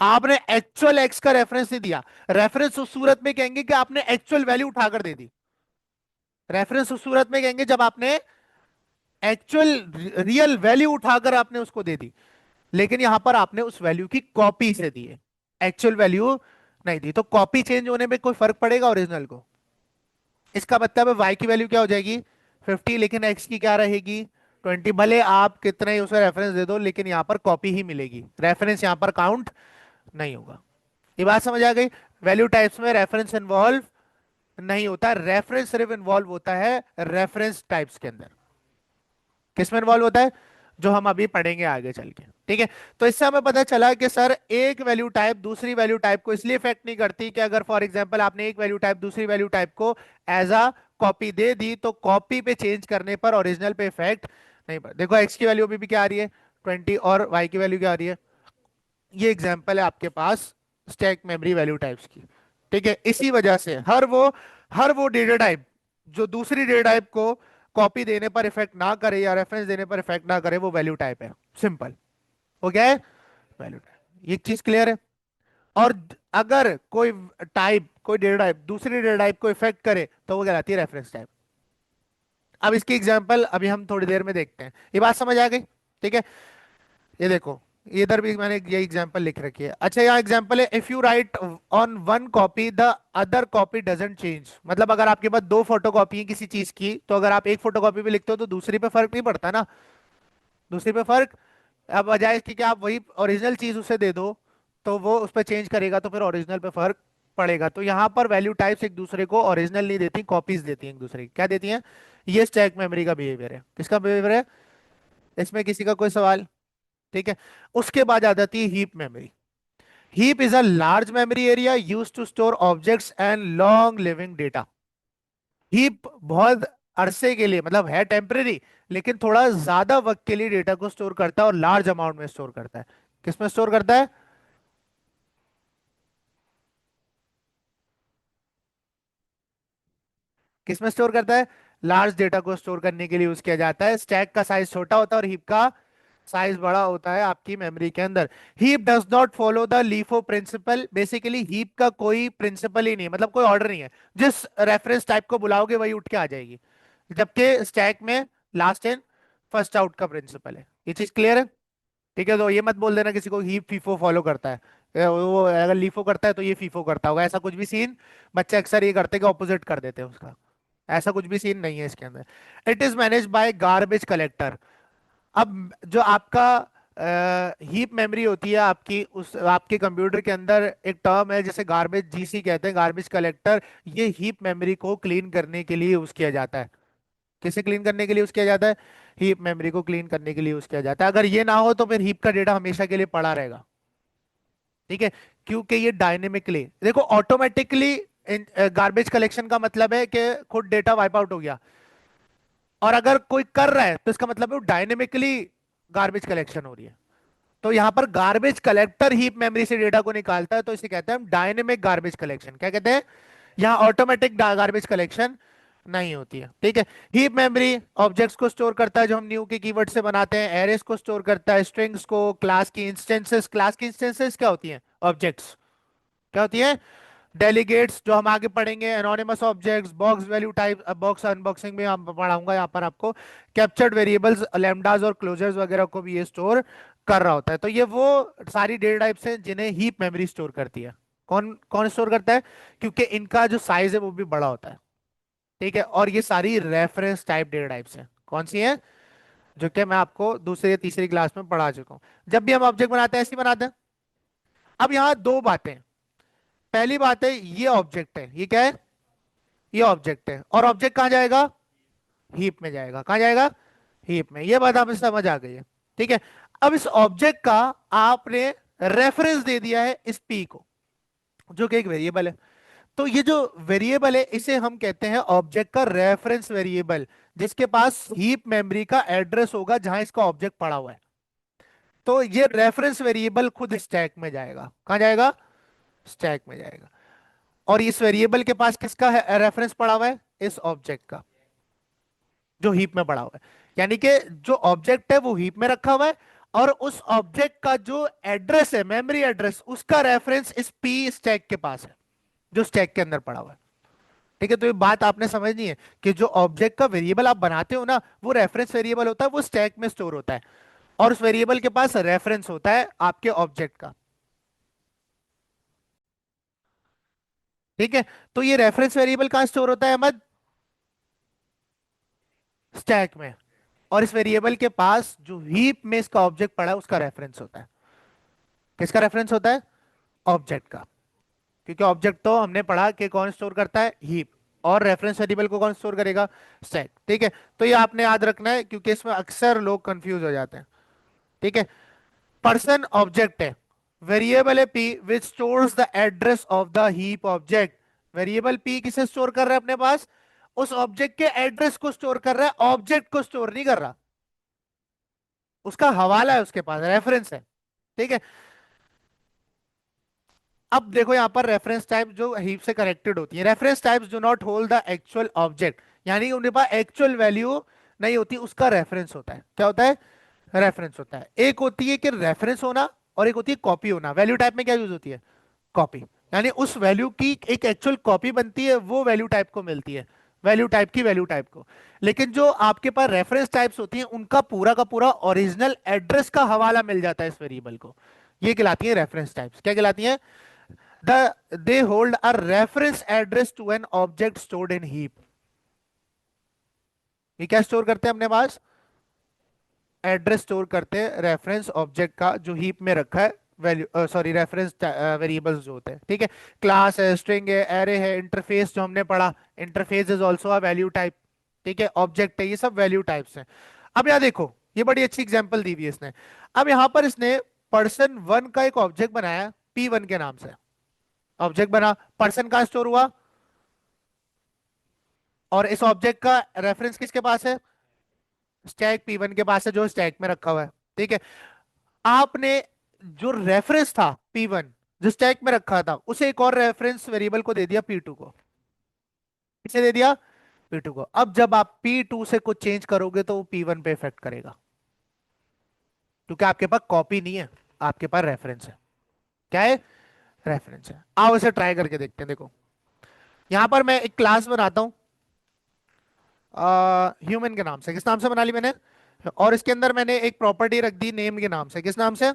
आपने एक्चुअल एक्स का रेफरेंस नहीं दिया। रेफरेंस उस सूरत में कहेंगे कि आपने एक्चुअल वैल्यू उठाकर दे दी। रेफरेंस उस सूरत में कहेंगे जब आपने एक्चुअल रियल वैल्यू उठाकर आपने उसको दे दी। लेकिन यहां पर आपने उस वैल्यू की कॉपी से दी है, एक्चुअल वैल्यू नहीं दी। तो कॉपी चेंज होने में कोई फर्क पड़ेगा ओरिजिनल को? इसका मतलब है वाई की वैल्यू क्या हो जाएगी? 50, लेकिन एक्स की क्या रहेगी? 20। भले आप कितने ही उसे रेफरेंस दे दो, लेकिन यहां पर कॉपी ही मिलेगी, रेफरेंस यहां पर काउंट नहीं होगा। ये बात समझ आ गई? वैल्यू टाइप्स में रेफरेंस इन्वॉल्व नहीं होता, रेफरेंस सिर्फ इन्वॉल्व होता है रेफरेंस टाइप्स के अंदर। किस में इन्वॉल्व होता है? जो हम अभी पढ़ेंगे आगे चल के, ठीक है। तो इससे हमें पता चला कि सर एक वैल्यू टाइप दूसरी वैल्यू टाइप को इसलिए इफेक्ट नहीं करती कि अगर फॉर एग्जांपल आपने एक वैल्यू टाइप दूसरी वैल्यू टाइप को एज अ कॉपी दे दी, तो कॉपी पे चेंज करने पर ओरिजिनल पे इफेक्ट नहीं पड़ता। देखो एक्स की वैल्यू अभी भी क्या आ रही है? 20, और वाई की वैल्यू क्या आ रही है? ये एग्जाम्पल है आपके पास स्टैक मेमोरी वैल्यू टाइप्स की। ठीक है, इसी वजह से हर वो डेटा टाइप जो दूसरी डेटा टाइप को कॉपी देने पर इफेक्ट ना करे या रेफरेंस देने पर इफेक्ट ना करे, वो वैल्यू टाइप है। सिंपल हो गया है? वैल्यू टाइप, ये चीज क्लियर है? और अगर कोई डेटा टाइप दूसरी डेटा टाइप को इफेक्ट करे तो वो कहलाती है रेफरेंस टाइप। अब इसकी एग्जांपल अभी हम थोड़ी देर में देखते हैं। ये बात समझ आ गई? ठीक है, ये देखो, इधर भी मैंने ये एग्जांपल लिख रखी है। अच्छा, यहाँ एग्जांपल है, if you right on one copy the other copy doesn't change. मतलब अगर आपके पास दो फोटो कॉपी है किसी चीज की, तो अगर आप एक फोटो कॉपी भी लिखते हो तो दूसरी पे फर्क नहीं पड़ता ना। दूसरी पे फर्क, अब बजाय इसके कि आप वही ओरिजिनल चीज उसे दे दो तो वो उस पर चेंज करेगा, तो फिर ओरिजिनल पे फर्क पड़ेगा। तो यहाँ पर वैल्यू टाइप्स एक दूसरे को ओरिजिनल नहीं देती, कॉपीज देती हैं एक दूसरे की। क्या देती हैं? ये स्टैक मेमोरी का बिहेवियर है। किसका बिहेवियर है? इसमें किसी का कोई सवाल? ठीक है। उसके बाद आ जाती है heap memory. Heap is a large memory area use to store objects and long living data. Heap बहुत अरसे के लिए, मतलब है टेम्परेरी, लेकिन थोड़ा ज्यादा वक्त के लिए डेटा को स्टोर करता है और लार्ज अमाउंट में स्टोर करता है। किसमें स्टोर करता है? किसमें स्टोर करता है? लार्ज डेटा को स्टोर करने के लिए यूज किया जाता है। स्टैक का साइज छोटा होता है और हीप का साइज बड़ा होता है आपकी मेमोरी के अंदर। Heap does not follow the LIFO principle. Basically heap का कोई प्रिंसिपल ही नहीं है, मतलब कोई ऑर्डर नहीं है। जिस रेफरेंस टाइप को बुलाओगे वही उठ के आ जाएगी। जबकि स्टैक में लास्ट इन फर्स्ट आउट का प्रिंसिपल है। ये चीज क्लियर है? ठीक है, तो ये मत बोल देना किसी को हीप फीफो फॉलो करता है। वो अगर लीफो करता है तो ये फीफो करता होगा, ऐसा कुछ भी सीन। बच्चे अक्सर ये करते हैं कि ऑपोजिट कर देते हैं उसका। ऐसा कुछ भी सीन नहीं है इसके अंदर। It is manage by garbage collector. अब जो आपका हीप मेमोरी होती है आपकी, उस आपके कंप्यूटर के अंदर एक टर्म है जिसे गार्बेज जीसी कहते हैं, गार्बेज कलेक्टर। ये हीप मेमोरी को क्लीन करने के लिए यूज किया जाता है। किसे क्लीन करने के लिए यूज किया जाता है? हीप मेमोरी को क्लीन करने के लिए यूज किया जाता है। अगर ये ना हो तो फिर हीप का डेटा हमेशा के लिए पड़ा रहेगा। ठीक है, क्योंकि ये डायनेमिकली, देखो ऑटोमेटिकली गार्बेज कलेक्शन का मतलब है कि खुद डेटा वाइप आउट हो गया। और अगर कोई कर रहा है तो इसका मतलब है वो डायनेमिकली गार्बेज कलेक्शन हो रही है। तो यहां पर गार्बेज कलेक्टर हीप मेमोरी से डेटा को निकालता है, तो इसे कहते हैं हम डायनेमिक गार्बेज कलेक्शन। क्या कहते हैं? यहाँ ऑटोमेटिक गार्बेज कलेक्शन नहीं होती है। ठीक है। हीप मेमोरी ऑब्जेक्ट्स को स्टोर करता है जो हम न्यू के कीवर्ड से बनाते हैं, एरेस को स्टोर करता है, स्ट्रिंग्स को, क्लास की इंस्टेंसेस। क्लास की इंस्टेंसेस क्या होती हैं? ऑब्जेक्ट्स। क्या होती है? डेलीगेट्स, जो हम आगे पढ़ेंगे, anonymous objects, box value type, box unboxing में हम पढ़ाऊंगा यहाँ पर आपको। कैप्चर्ड वेरिएबल्स, लैम्डास और क्लोजर्स वगैरह को भी ये स्टोर कर रहा होता है। तो ये वो सारी डेटा टाइप्स हैं जिन्हें हीप मेमोरी स्टोर करती है। कौन कौन स्टोर करता है? क्योंकि इनका जो साइज है वो भी बड़ा होता है। ठीक है, और ये सारी रेफरेंस टाइप डेटा टाइप्स हैं। कौन सी हैं? जो कि मैं आपको दूसरी या तीसरी क्लास में पढ़ा चुका हूं। जब भी हम ऑब्जेक्ट बनाते हैं ऐसे ही बनाते हैं। अब यहाँ दो बातें। पहली बात है, ये ऑब्जेक्ट है, ये क्या है? ये ऑब्जेक्ट है, और ऑब्जेक्ट कहाँ जाएगा? हीप में जाएगा। कहाँ जाएगा? हीप में। ये बात हमें समझ आ गई है। ठीक है। अब इस ऑब्जेक्ट का आपने रेफरेंस दे दिया है इस पी को, जो कि एक वेरिएबल है। तो ये जो वेरिएबल है इसे हम कहते हैं ऑब्जेक्ट का रेफरेंस वेरिएबल, जिसके पास हीप मेमोरी का एड्रेस होगा जहां इसका ऑब्जेक्ट पड़ा हुआ है। तो ये रेफरेंस वेरिएबल खुद स्टैक में जाएगा। कहां जाएगा? स्टैक में जाएगा। और इस वेरिएबल के पास किसका है रेफरेंस पड़ा हुआ है? इस ऑब्जेक्ट का, जो हीप में पड़ा हुआ है। यानी कि जो ऑब्जेक्ट है वो हीप में रखा हुआ है, और उस ऑब्जेक्ट का जो एड्रेस है, मेमोरी एड्रेस, उसका रेफरेंस इस पी स्टैक के पास है, जो स्टैक के अंदर पड़ा हुआ है। ठीक है। तो ये बात आपने समझनी है कि जो ऑब्जेक्ट का वेरिएबल आप बनाते हो ना, वो रेफरेंस वेरिएबल होता है, वो स्टैक में स्टोर होता है, और उस वेरिएबल के पास रेफरेंस होता है आपके ऑब्जेक्ट का। ठीक है। तो ये रेफरेंस वेरिएबल कहां स्टोर होता है अहमद? स्टैक में। और इस वेरिएबल के पास जो हीप में इसका ऑब्जेक्ट पड़ा है उसका रेफरेंस होता है। किसका रेफरेंस होता है? ऑब्जेक्ट का। क्योंकि ऑब्जेक्ट तो हमने पढ़ा कि कौन स्टोर करता है? हीप। और रेफरेंस वेरिएबल को कौन स्टोर करेगा? स्टैक। ठीक है। तो ये आपने याद रखना है, क्योंकि इसमें अक्सर लोग कंफ्यूज हो जाते हैं। ठीक है। पर्सन ऑब्जेक्ट है, वेरिएबल है P which stores the address of the heap object. Variable P किसे स्टोर कर रहा है अपने पास? उस ऑब्जेक्ट के एड्रेस को स्टोर कर रहा है, ऑब्जेक्ट को स्टोर नहीं कर रहा। उसका हवाला है, उसके पास रेफरेंस है। ठीक है। अब देखो यहां पर रेफरेंस टाइप जो हीप से कनेक्टेड होती है, reference types do not hold the actual object. यानी उनके पास एक्चुअल वैल्यू नहीं होती, उसका रेफरेंस होता है। क्या होता है? रेफरेंस होता है। एक होती है कि रेफरेंस होना, और एक होती है कॉपी होना। वैल्यू टाइप में क्या यूज होती है? कॉपी। यानी उस वैल्यू की एक एक्चुअल कॉपी बनती है, वो वैल्यू टाइप को मिलती है, वैल्यू टाइप की वैल्यू टाइप को। लेकिन जो आपके पास रेफरेंस टाइप्स होती हैं उनका पूरा का पूरा ओरिजिनल एड्रेस का हवाला मिल जाता है इस वेरिएबल को। ये कहलाती है रेफरेंस टाइप्स। क्या कहलाती है? They hold a reference address to an object stored in heap. ये क्या स्टोर करते हैं अपने पास? एड्रेस स्टोर करते हैं रेफरेंस ऑब्जेक्ट का, जो हीप में रखा है। वैल्यू सॉरी रेफरेंस वेरिएबल्स जो होते हैं। ठीक है। क्लास है, स्ट्रिंग है, एरे है, इंटरफेस जो हमने पढ़ा, interface is also a value type. ठीक है। ऑब्जेक्ट है, ये सब वैल्यू टाइप्स हैं। अब यहाँ देखो, ये बड़ी अच्छी एग्जांपल दी हुई है इसने। अब यहाँ पर इसने पर्सन वन का एक ऑब्जेक्ट बनाया पी वन के नाम से। ऑब्जेक्ट बना, पर्सन कहाँ स्टोर हुआ? और इस ऑब्जेक्ट का रेफरेंस किसके पास है? स्टैक पी वन के पास है, जो स्टैक में रखा हुआ है। ठीक है। आपने जो रेफरेंस था पी वन, जो स्टैक में रखा था, उसे एक और रेफरेंस वेरिएबल को दे दिया पी टू को। किसे दे दिया? पी टू को। अब जब आप पी टू से कुछ चेंज करोगे तो वो पी वन पे इफेक्ट करेगा, क्योंकि आपके पास कॉपी नहीं है, आपके पास रेफरेंस है। क्या है? रेफरेंस है। आओ इसे ट्राई करके देखते हैं। देखो, यहां पर मैं एक क्लास बनाता हूं ह्यूमन के नाम से। किस नाम से बना ली मैंने? और इसके अंदर मैंने एक प्रॉपर्टी रख दी नेम के नाम से। किस नाम से?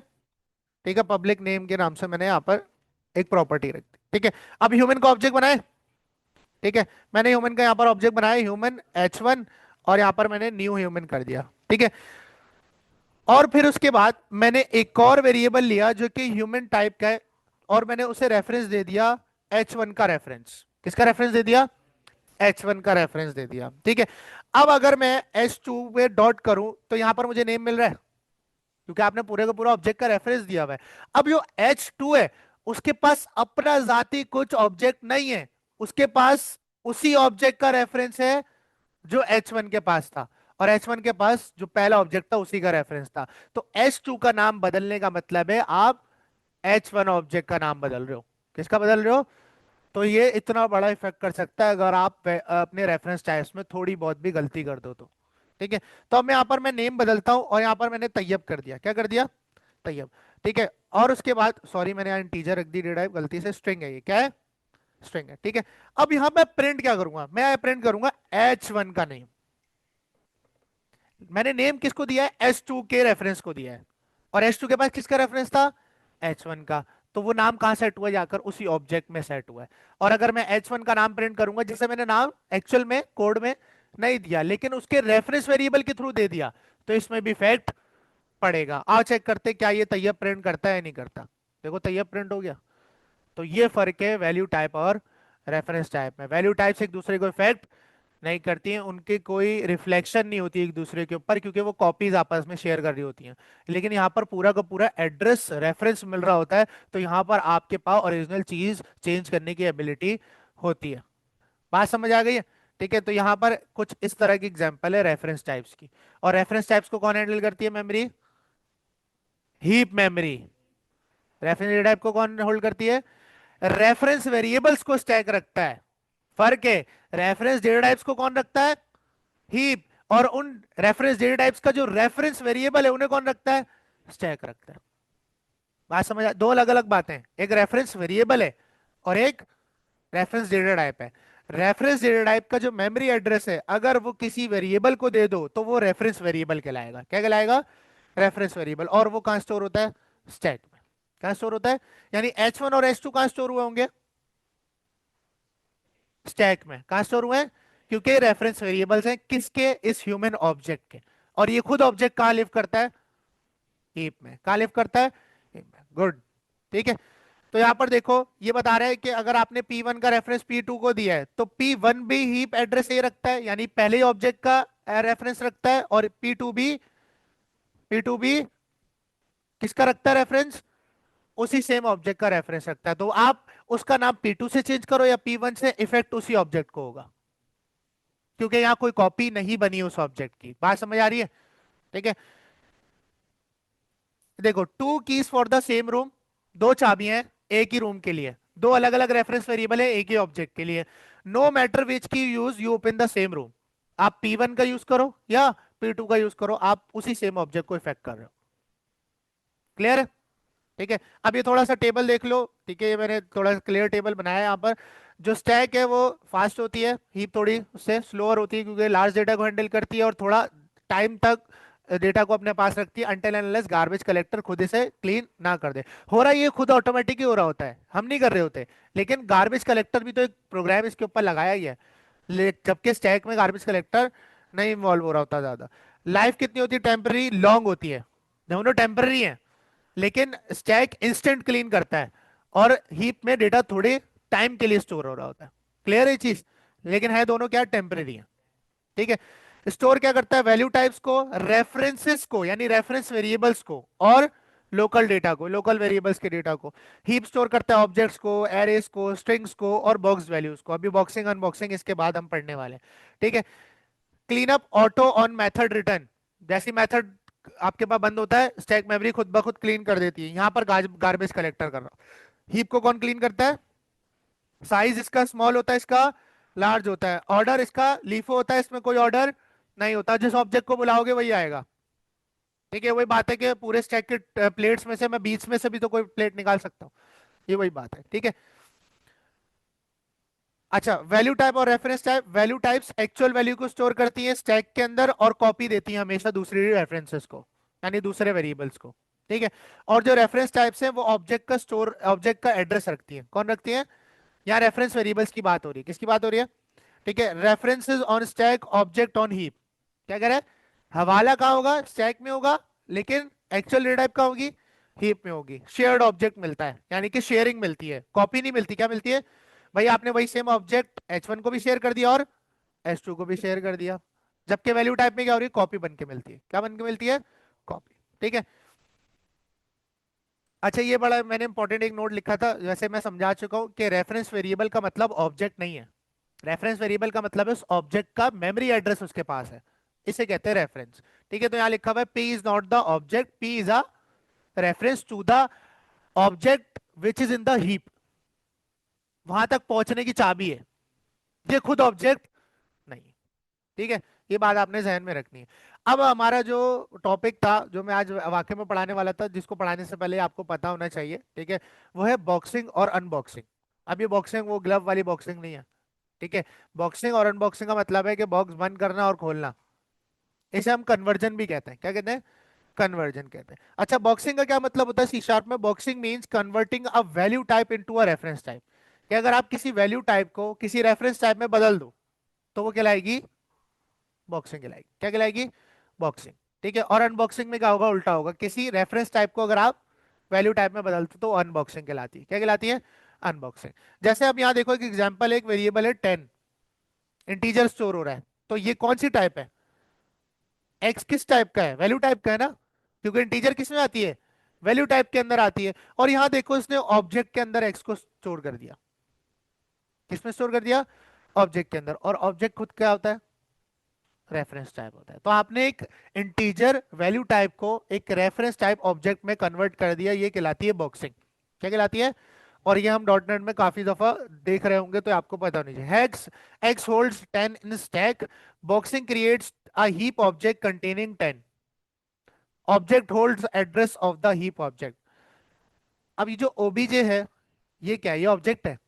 ठीक है, पब्लिक नेम के नाम से मैंने यहाँ पर एक प्रॉपर्टी रख दी। ठीक है। अब ह्यूमन का ऑब्जेक्ट बनाए। ठीक है। मैंने ह्यूमन का यहाँ पर ऑब्जेक्ट बनाया ह्यूमन H1, और यहाँ पर मैंने न्यू ह्यूमन कर दिया। ठीक है। और फिर उसके बाद मैंने एक और वेरिएबल लिया जो कि ह्यूमन टाइप का है, और मैंने उसे रेफरेंस दे दिया H1 का रेफरेंस। किसका रेफरेंस दे दिया? H1 का रेफरेंस दे दिया। ठीक है। अब अगर मैं H2 पे डॉट करूं तो यहां पर मुझे नेम मिल रहा है, क्योंकि आपने पूरे का पूरा ऑब्जेक्ट का रेफरेंस दिया हुआ है। अब जो H2 है, उसके पास अपना जाति कुछ ऑब्जेक्ट नहीं है, उसके पास उसी ऑब्जेक्ट का रेफरेंस है जो H1 के पास था, और H1 के पास जो पहला ऑब्जेक्ट था उसी का रेफरेंस था। तो H2 का नाम बदलने का मतलब है आप H1 ऑब्जेक्ट का नाम बदल रहे हो। किसका बदल रहे हो? तो ये इतना बड़ा इफेक्ट कर सकता है अगर आप अपने रेफरेंस टाइप्स में थोड़ी बहुत भी गलती कर दो तो। ठीक है। तो अब मैं यहाँ पर मैं नेम बदलता हूं, और यहाँ पर मैंने तैयब कर दिया। क्या कर दिया? तैयब। ठीक है। और उसके बाद सॉरी, मैंने यहाँ इंटीजर रख दी, डेटा गलती से, स्ट्रिंग है, ये क्या है? स्ट्रिंग है। ठीक है। अब यहां मैं प्रिंट क्या करूंगा? मैं प्रिंट करूंगा H1 का नेम। मैंने नेम किसको दिया है? H2 के रेफरेंस को दिया है, और H2 के पास किसका रेफरेंस था? H1 का। तो वो नाम कहाँ सेट हुआ, जाकर उसी ऑब्जेक्ट में सेट हुआ है। और अगर मैं H1 का नाम प्रिंट करूंगा, जिसे मैंने नाम एक्चुअल में कोड में नहीं दिया, लेकिन उसके रेफरेंस वेरिएबल के थ्रू दे दिया, तो इसमें भी इफेक्ट पड़ेगा। आओ चेक करते क्या ये तैयब प्रिंट करता है या नहीं करता। देखो तैयब प्रिंट हो गया। तो ये फर्क है वैल्यू टाइप और रेफरेंस टाइप में। वैल्यू टाइप्स एक दूसरे को इफेक्ट नहीं करती हैं, उनकी कोई रिफ्लेक्शन नहीं होती एक दूसरे के ऊपर, क्योंकि वो कॉपीज आपस में शेयर कर रही होती हैं। लेकिन यहाँ पर पूरा का पूरा एड्रेस रेफरेंस मिल रहा होता है, तो यहाँ पर आपके पास ओरिजिनल चीज चेंज करने की एबिलिटी होती है। बात समझ आ गई है? ठीक है, तो यहाँ पर कुछ इस तरह की एग्जांपल है रेफरेंस टाइप्स की। और रेफरेंस टाइप्स को कौन हैंडल करती है? Memory, heap memory. Reference data type को कौन होल्ड करती है? रेफरेंस वेरिएबल्स को स्टैक रखता है। फर्क है, रेफरेंस डेटा टाइप्स को कौन रखता है? हीप। और उन रेफरेंस डेटा टाइप्स का जो रेफरेंस वेरिएबल है उन्हें कौन रखता है? स्टैक रखता है। बात समझ आ? दो अलग अलग बातें, एक रेफरेंस वेरिएबल है और एक रेफरेंस डेटा टाइप है। रेफरेंस डेटा टाइप का जो मेमोरी एड्रेस है, अगर वो किसी वेरिएबल को दे दो, तो वो रेफरेंस वेरिएबल कहलाएगा। क्या कहलाएगा? Reference variable. और वो कहां स्टोर होता है? स्टैक में। कहां स्टोर होता है? यानी H1 और H2 कहां स्टोर हुए होंगे? स्टैक में। कहां स्टोर हुए हैं? क्योंकि रेफरेंस वेरिएबल्स हैं किसके? इस ह्यूमन ऑब्जेक्ट के। और ये खुद ऑब्जेक्ट कहां लिव करता है? हीप में। कहां लिव करता है? हीप में। गुड। ठीक है, तो यहां पर देखो ये बता रहा है कि अगर आपने P1 का रेफरेंस P2 को दिया है, तो P1 भी हीप एड्रेस ये रखता है, यानी पहले ऑब्जेक्ट का रेफरेंस रखता है, और P2 भी किसका रखता है रेफरेंस? उसी सेम ऑब्जेक्ट का रेफरेंस रखता है। तो आप उसका नाम P2 से चेंज करो या P1 से, इफेक्ट उसी ऑब्जेक्ट को होगा, क्योंकि यहाँ कोई कॉपी नहीं बनी उस ऑब्जेक्ट की। बात समझ आ रही है? ठीक है, देखो two keys for the same room, दो चाबियां हैं एक ही रूम के लिए, दो अलग अलग रेफरेंस वेरिएबल है एक ही ऑब्जेक्ट के लिए। नो मैटर विच की use you open the same room. आप P1 का यूज करो या P2 का यूज करो, आप उसी सेम ऑब्जेक्ट को इफेक्ट कर रहे हो। क्लियर है? ठीक है, अब ये थोड़ा सा टेबल देख लो। ठीक है, ये मैंने थोड़ा क्लियर टेबल बनाया है यहाँ पर। जो स्टैक है वो फास्ट होती है, हीप थोड़ी उससे स्लोअर होती है, क्योंकि लार्ज डेटा को हैंडल करती है और थोड़ा टाइम तक डेटा को अपने पास रखती है, until and unless garbage collector खुद इसे क्लीन ना कर दे। हो रहा है ये खुद ऑटोमेटिक ही हो रहा होता है, हम नहीं कर रहे होते। लेकिन गार्बेज कलेक्टर भी तो एक प्रोग्राम इसके ऊपर लगाया ही है, जबकि स्टैक में गार्बेज कलेक्टर नहीं इन्वॉल्व हो रहा होता ज्यादा। लाइफ कितनी होती है? टेम्पररी लॉन्ग होती है, दोनों टेम्पररी है। लेकिन स्टैक इंस्टेंट क्लीन करता है, और हीप में डेटा थोड़े टाइम के लिए स्टोर हो रहा होता है। क्लियर है चीज? लेकिन है दोनों क्या? टेम्पररी है। ठीक है, स्टोर क्या करता है? वैल्यू टाइप्स को, रेफरेंसेस को यानी रेफरेंस वेरिएबल्स को, और लोकल डेटा को, लोकल वेरिएबल्स के डेटा को। हीप स्टोर करता है ऑब्जेक्ट्स को, एरेस को, स्ट्रिंग्स को, और बॉक्स वैल्यूज को। अभी बॉक्सिंग अनबॉक्सिंग इसके बाद हम पढ़ने वाले हैं। ठीक है, clean up auto on method return. जैसी मेथड आपके पास बंद होता है, स्टैक मेमोरी खुद ब खुद क्लीन कर देती है। यहां पर गार्बेज कलेक्टर कर रहा हूं। हीप को कौन क्लीन करता है? साइज इसका स्मॉल होता है, इसका लार्ज होता है। ऑर्डर इसका लीफो होता है, इसमें कोई ऑर्डर नहीं होता, जिस ऑब्जेक्ट को बुलाओगे वही आएगा। ठीक है, वही बात है कि पूरे स्टैक के प्लेट्स में से मैं बीच में से भी तो कोई प्लेट निकाल सकता हूँ। ये वही बात है। ठीक है, अच्छा, वैल्यू टाइप और reference type. Value types actual value को स्टोर करती है स्टैक के अंदर, और कॉपी देती है हमेशा दूसरी रेफरेंसेस को, यानी दूसरे वेरिएबल्स को। ठीक है, और जो रेफरेंस टाइप्स है वो ऑब्जेक्ट का एड्रेस रखती है। कौन रखती है? यहाँ रेफरेंस वेरिएबल्स की बात हो रही है। किसकी बात हो रही है? ठीक है, references on stack, object on heap. क्या कह रहा है? हवाला कहाँ होगा? स्टैक में होगा, लेकिन एक्चुअल डेटा टाइप कहाँ होगी? हीप में होगी। शेयर्ड ऑब्जेक्ट मिलता है, यानी कि शेयरिंग मिलती है, कॉपी नहीं मिलती। क्या मिलती है? भाई आपने वही सेम ऑब्जेक्ट H1 को भी शेयर कर दिया और H2 को भी शेयर कर दिया। जबकि वैल्यू टाइप में क्या हो रही है? कॉपी बन के मिलती है। क्या बन के मिलती है? कॉपी। ठीक है, अच्छा ये बड़ा मैंने इंपॉर्टेंट एक नोट लिखा था, वैसे मैं समझा चुका हूँ कि रेफरेंस वेरिएबल का मतलब ऑब्जेक्ट नहीं है। रेफरेंस वेरिएबल का मतलब है उस ऑब्जेक्ट का मेमोरी एड्रेस उसके पास है, इसे कहते हैं रेफरेंस। ठीक है, तो यहाँ लिखा हुआ है P is not the object, P is a reference to the object which is in the heap. वहां तक पहुंचने की चाबी है, ये खुद ऑब्जेक्ट नहीं है। ठीक है, ये बात आपने जहन में रखनी है। अब हमारा जो टॉपिक था, जो मैं आज वाकई में पढ़ाने वाला था, जिसको पढ़ाने से पहले आपको पता होना चाहिए, ठीक है, वो है बॉक्सिंग और अनबॉक्सिंग। अब ये बॉक्सिंग वो ग्लव वाली बॉक्सिंग नहीं है। ठीक है, बॉक्सिंग और अनबॉक्सिंग का मतलब है कि बॉक्स बंद करना और खोलना। इसे हम कन्वर्जन भी कहते हैं। क्या कहते हैं? कन्वर्जन कहते हैं। अच्छा, बॉक्सिंग का क्या मतलब होता है सी शार्प में? Boxing means converting a value type into a reference type. कि अगर आप किसी वैल्यू टाइप को किसी रेफरेंस टाइप में बदल दो तो वो कहलाएगी बॉक्सिंग कहलाएगी। क्या कहलाएगी? बॉक्सिंग। ठीक है। और अनबॉक्सिंग में क्या होगा? उल्टा होगा। किसी रेफरेंस टाइप को अगर आप वैल्यू टाइप में बदलते तो अनबॉक्सिंग कहलाती है। क्या कहलाती है? अनबॉक्सिंग। जैसे अब यहाँ देखो एक एग्जांपल, एक वेरिएबल है 10, इंटीजर स्टोर हो रहा है। तो ये कौन सी टाइप है? एक्स किस टाइप का है? वैल्यू टाइप का है ना, क्योंकि इंटीजर किस में आती है? वैल्यू टाइप के अंदर आती है। और यहाँ देखो इसने ऑब्जेक्ट के अंदर एक्स को स्टोर कर दिया। किसमें स्टोर कर दिया? ऑब्जेक्ट के अंदर। और ऑब्जेक्ट खुद क्या होता है? रेफरेंस टाइप होता है। तो आपने एक इंटीजर वैल्यू टाइप को एक रेफरेंस टाइप ऑब्जेक्ट में कन्वर्ट कर दिया, ये कहलाती है बॉक्सिंग। क्या कहलाती है? और ये हम डॉट नेट में काफी दफा देख रहे होंगे, तो आपको पता होनी चाहिए। Hex x holds 10 in stack, boxing creates a heap object containing 10, object holds address of the heap object. अब ये जो ओबीजे है, ये क्या है? ये ऑब्जेक्ट है,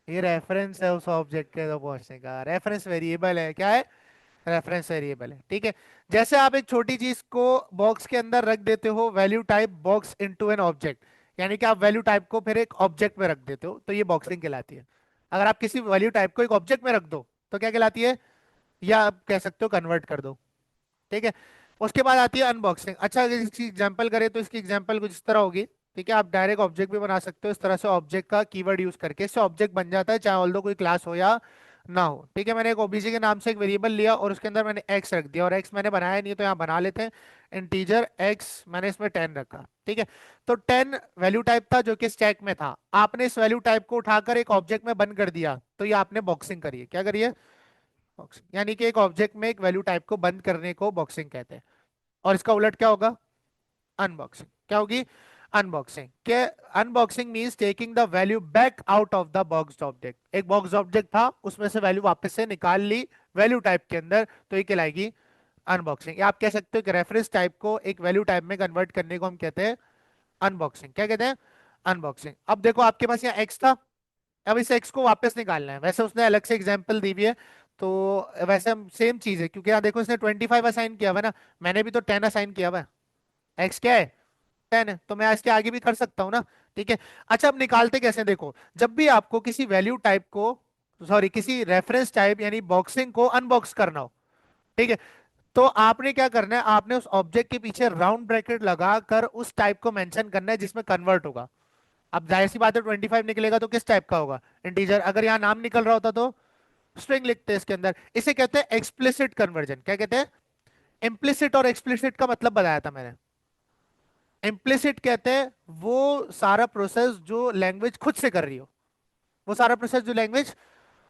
ये रेफरेंस है उस ऑब्जेक्ट के तो पहुंचने का। रेफरेंस वेरिएबल है। क्या है? रेफरेंस वेरिएबल है। ठीक है। जैसे आप एक छोटी चीज को बॉक्स के अंदर रख देते हो, value type box into an object, यानी कि आप वैल्यू टाइप को फिर एक ऑब्जेक्ट में रख देते हो, तो ये बॉक्सिंग कहलाती है। अगर आप किसी वैल्यू टाइप को एक ऑब्जेक्ट में रख दो तो क्या कहलाती है? या आप कह सकते हो कन्वर्ट कर दो। ठीक है। उसके बाद आती है अनबॉक्सिंग। अच्छा, अगर इसकी एग्जांपल करें तो इसकी एग्जांपल कुछ इस तरह होगी। ठीक है। आप डायरेक्ट ऑब्जेक्ट भी बना सकते हो इस तरह से, ऑब्जेक्ट का कीवर्ड यूज करके इससे ऑब्जेक्ट बन जाता है, चाहे ऑल्दो कोई क्लास हो या ना हो। ठीक है। मैंने एक ओबीजे के नाम से एक वेरिएबल लिया और उसके अंदर मैंने एक्स रख दिया, और एक्स मैंने बनाया नहीं तो यहाँ बना लेते हैं। इंटीजर एक्स मैंने इसमें 10 रखा। ठीक है। तो 10 वैल्यू टाइप था जो कि स्टैक में था, आपने इस वैल्यू टाइप को उठाकर एक ऑब्जेक्ट में बंद कर दिया, तो ये आपने बॉक्सिंग करी है। क्या करिए? बॉक्सिंग। यानी कि एक ऑब्जेक्ट में एक वैल्यू टाइप को बंद करने को बॉक्सिंग कहते हैं। और इसका उलट क्या होगा? अनबॉक्सिंग। क्या होगी? अनबॉक्सिंग। क्या? Unboxing means taking the value back out of the boxed object. एक बॉक्स ऑब्जेक्ट था, उसमें से वैल्यू वापस से निकाल ली वैल्यू टाइप के अंदर, तो ये कहलाएगी अनबॉक्सिंग। या आप कह सकते हो कि रेफरेंस टाइप को एक वैल्यू टाइप में कन्वर्ट करने को हम कहते हैं अनबॉक्सिंग। क्या कहते हैं? अनबॉक्सिंग। अब देखो आपके पास यहाँ एक्स था, अब इस एक्स को वापस निकालना है। वैसे उसने अलग से एग्जांपल दी हुई है, तो वैसे हम सेम चीज है, क्योंकि यहाँ देखो इसने 25 असाइन किया हुआ है ना, मैंने भी तो 10 असाइन किया हुआ है। एक्स क्या है? 10 है, तो मैं इसके आगे भी कर सकता हूँ ना। ठीक है। अच्छा, अब निकालते कैसे? देखो, जब भी आपको किसी वैल्यू टाइप को, सॉरी किसी रेफरेंस टाइप यानी बॉक्सिंग को अनबॉक्स करना हो, ठीक है, तो आपने क्या करना है? आपने उस ऑब्जेक्ट के पीछे राउंड ब्रैकेट लगाकर उस टाइप को मेंशन करना है जिसमें कन्वर्ट होगा। अब जाहिर सी बात है 25 निकलेगा तो किस टाइप का होगा? इंटीजर। अगर यहाँ नाम निकल रहा होता तो स्ट्रिंग लिखते हैं इसके अंदर। इसे कहते हैं एक्सप्लिसिट कन्वर्जन। क्या कहते हैं? इम्प्लिसिट और एक्सप्लिसिट का मतलब बताया था मैंने। इम्प्लिसिट कहते हैं वो सारा प्रोसेस जो लैंग्वेज खुद से कर रही हो, वो सारा प्रोसेस जो लैंग्वेज,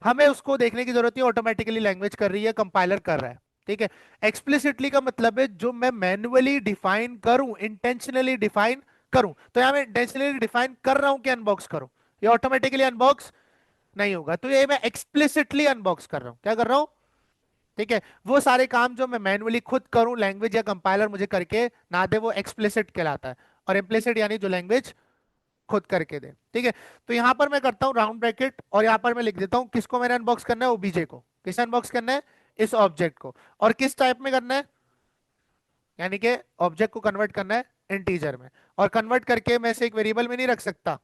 हमें उसको देखने की जरूरत नहीं, ऑटोमेटिकली लैंग्वेज कर रही है, कंपाइलर कर रहा है। ठीक है। एक्सप्लिसिटली का मतलब है जो मैं मैन्युअली डिफाइन करूं, इंटेंशनली डिफाइन करूं। तो यहां मैं इंटेंशनली डिफाइन कर रहा हूं कि अनबॉक्स करूं, ये ऑटोमेटिकली अनबॉक्स नहीं होगा, तो ये मैं एक्सप्लिसिटली अनबॉक्स कर रहा हूं। क्या कर रहा हूं? ठीक है। वो सारे काम जो मैं मैन्युअली खुद करूं, लैंग्वेज या कंपाइलर मुझे करके ना दे, वो एक्सप्लिसिट कहलाता है। और इम्प्लिसिट यानी जो लैंग्वेज खुद करके दे। ठीक है। तो यहां पर मैं करता हूं राउंड ब्रैकेट, और यहां पर मैं लिख देता हूं किसको मैंने अनबॉक्स करना है? ओबीजे को। किसे अनबॉक्स करना है? इस ऑब्जेक्ट को। और किस टाइप में करना है? यानी कि ऑब्जेक्ट को कन्वर्ट करना है इंटीजर में। और कन्वर्ट करके मैं इसे एक वेरिएबल में नहीं रख सकता,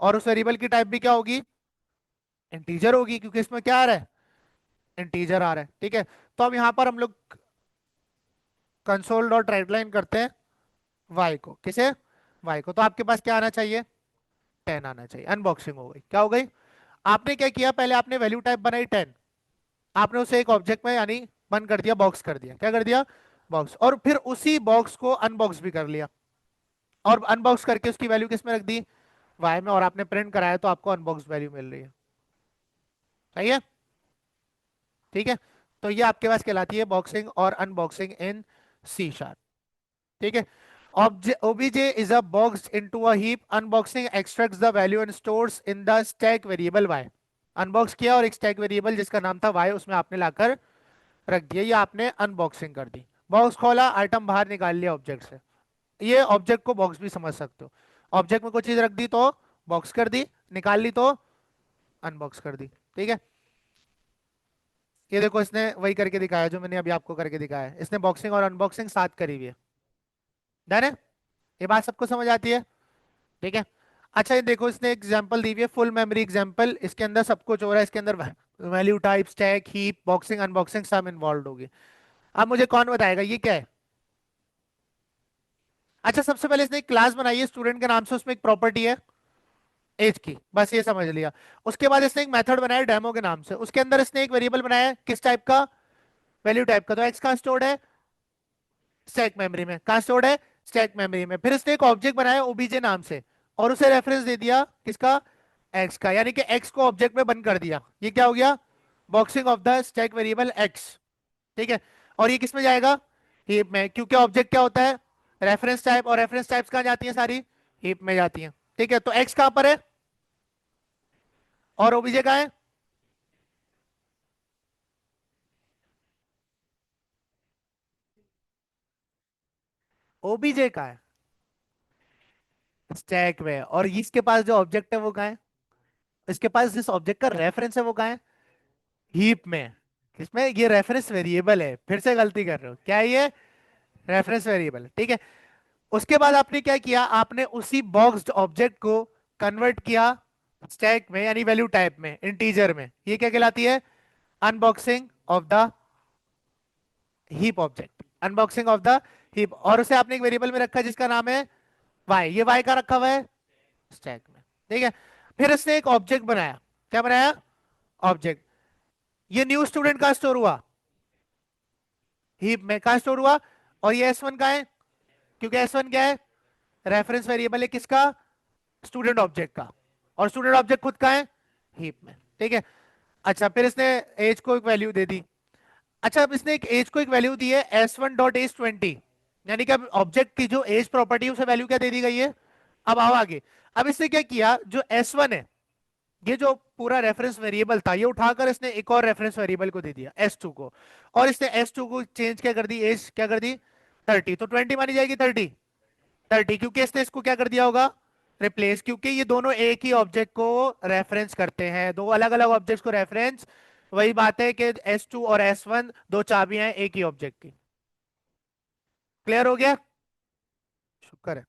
और उस वेरिएबल की टाइप भी क्या होगी? इंटीजर होगी, क्योंकि इसमें क्या आ रहा है? इंटीजर आ रहा है। ठीक है। तो अब यहां पर हम लोग कंसोल डॉट राइट लाइन करते हैं वाई को। किसे? वाई को। तो आपके पास क्या आना चाहिए? 10 आना चाहिए। अनबॉक्सिंग हो गई। क्या हो गई? आपने क्या किया? पहले आपने वैल्यू टाइप बनाई 10, आपने उसे एक ऑब्जेक्ट में यानी बंद कर दिया, बॉक्स कर दिया। क्या कर दिया? बॉक्स। और फिर उसी बॉक्स को अनबॉक्स भी कर लिया, और अनबॉक्स करके उसकी वैल्यू किस में रख दी? वाई में। और आपने प्रिंट कराया तो आपको अनबॉक्स वैल्यू मिल रही है। सही है? ठीक है। तो ये आपके पास कहलाती है बॉक्सिंग और अनबॉक्सिंग इन सी शार्प। ठीक है। obj is a boxed into a heap. Unboxing extracts the value and stores in the stack variable y. Unbox किया और एक स्टैक वेरिएबल जिसका नाम था y उसमें आपने लाकर रख दिया, ये आपने अनबॉक्सिंग कर दी। बॉक्स खोला, आइटम बाहर निकाल लिया ऑब्जेक्ट से। ये ऑब्जेक्ट को बॉक्स भी समझ सकते हो। ऑब्जेक्ट में कोई चीज रख दी तो बॉक्स कर दी, निकाल ली तो अनबॉक्स कर दी। ठीक है। ये देखो इसने वही करके दिखाया जो मैंने अभी आपको करके दिखाया है, इसने बॉक्सिंग और अनबॉक्सिंग साथ करी हुई है। डन है। ये बात सबको समझ आती है? ठीक है। अच्छा ये देखो इसने एग्जांपल दी हुई है, फुल मेमोरी एग्जांपल, इसके अंदर सब कुछ हो रहा है, इसके अंदर value type, stack, heap, boxing, unboxing सब इन्वॉल्व होगी। अब मुझे कौन बताएगा ये क्या है? अच्छा सबसे पहले इसने एक क्लास बनाई है स्टूडेंट के नाम से, उसमें एक प्रॉपर्टी है एज की, बस ये समझ लिया। उसके बाद इसने एक मेथड बनाया डेमो के नाम से, उसके अंदर इसने एक वेरिएबल बनाया है किस टाइप का? वैल्यू टाइप का। तो एक्स कहाँ स्टोर्ड है? स्टैक मेमोरी में। कहाँ स्टोर्ड है? स्टैक मेमोरी में। फिर इसने एक ऑब्जेक्ट बनाया ओबीजे नाम से, और उसे रेफरेंस दे दिया किसका? एक्स का, यानी कि एक्स को ऑब्जेक्ट में बंद कर दिया। ये क्या हो गया? Boxing of the stack variable x. ठीक है। और ये किस में जाएगा? हीप में, क्योंकि ऑब्जेक्ट क्या होता है? रेफरेंस टाइप, और रेफरेंस टाइप्स कहाँ जाती है सारी? हीप में जाती है। ठीक है, तो एक्स कहां पर है और ओबीजे कहाँ है? ओबीजे का है स्टैक में, और इसके पास जो ऑब्जेक्ट है वो कहाँ है? इसके पास जिस ऑब्जेक्ट का रेफरेंस है वो कहाँ है? हीप में। किसमें? ये रेफरेंस वेरिएबल है, फिर से गलती कर रहे हो, क्या है ये? Reference variable. ठीक है। उसके बाद आपने क्या किया, आपने उसी बॉक्स्ड ऑब्जेक्ट को कन्वर्ट किया स्टैक में, यानी वैल्यू टाइप में, इंटीजर में। ये क्या कहलाती है? Unboxing of the heap object. Unboxing of the heap, और उसे आपने एक वेरिएबल में रखा है जिसका नाम है वाई। ये वाई का रखा हुआ है स्टैक में। ठीक है। फिर इसने एक ऑब्जेक्ट बनाया। क्या बनाया? ऑब्जेक्ट। ये न्यू स्टूडेंट का स्टोर हुआ हीप में। कहा स्टोर हुआ? और ये एस वन का है, क्योंकि एस वन क्या है? रेफरेंस वेरिएबल है किसका? स्टूडेंट ऑब्जेक्ट का। और स्टूडेंट ऑब्जेक्ट खुद का है हीप में। ठीक है। अच्छा फिर इसने एज को एक वैल्यू दे दी। अच्छा अब इसने एक एज को एक वैल्यू दी है S1.age20, यानी कि अब ऑब्जेक्ट की जो एज प्रॉपर्टी है उसे वैल्यू क्या दे दी गई है? अब आओ आगे। अब इसने क्या किया, जो S1 है, ये जो पूरा रेफरेंस वेरिएबल था, ये उठाकर इसने एक और रेफरेंस वेरिएबल को दे दिया S2 को, और इसने S2 को चेंज क्या कर दी, एज क्या कर दी? 30। तो 20 मानी जाएगी 30? 30, क्योंकि इसने इसको क्या कर दिया होगा? रिप्लेस, क्योंकि ये दोनों एक ही ऑब्जेक्ट को रेफरेंस करते हैं, दो अलग अलग ऑब्जेक्ट्स को रेफरेंस। वही बात है कि S2 और S1 दो चाबियां हैं एक ही ऑब्जेक्ट की। क्लियर हो गया? शुक्र है।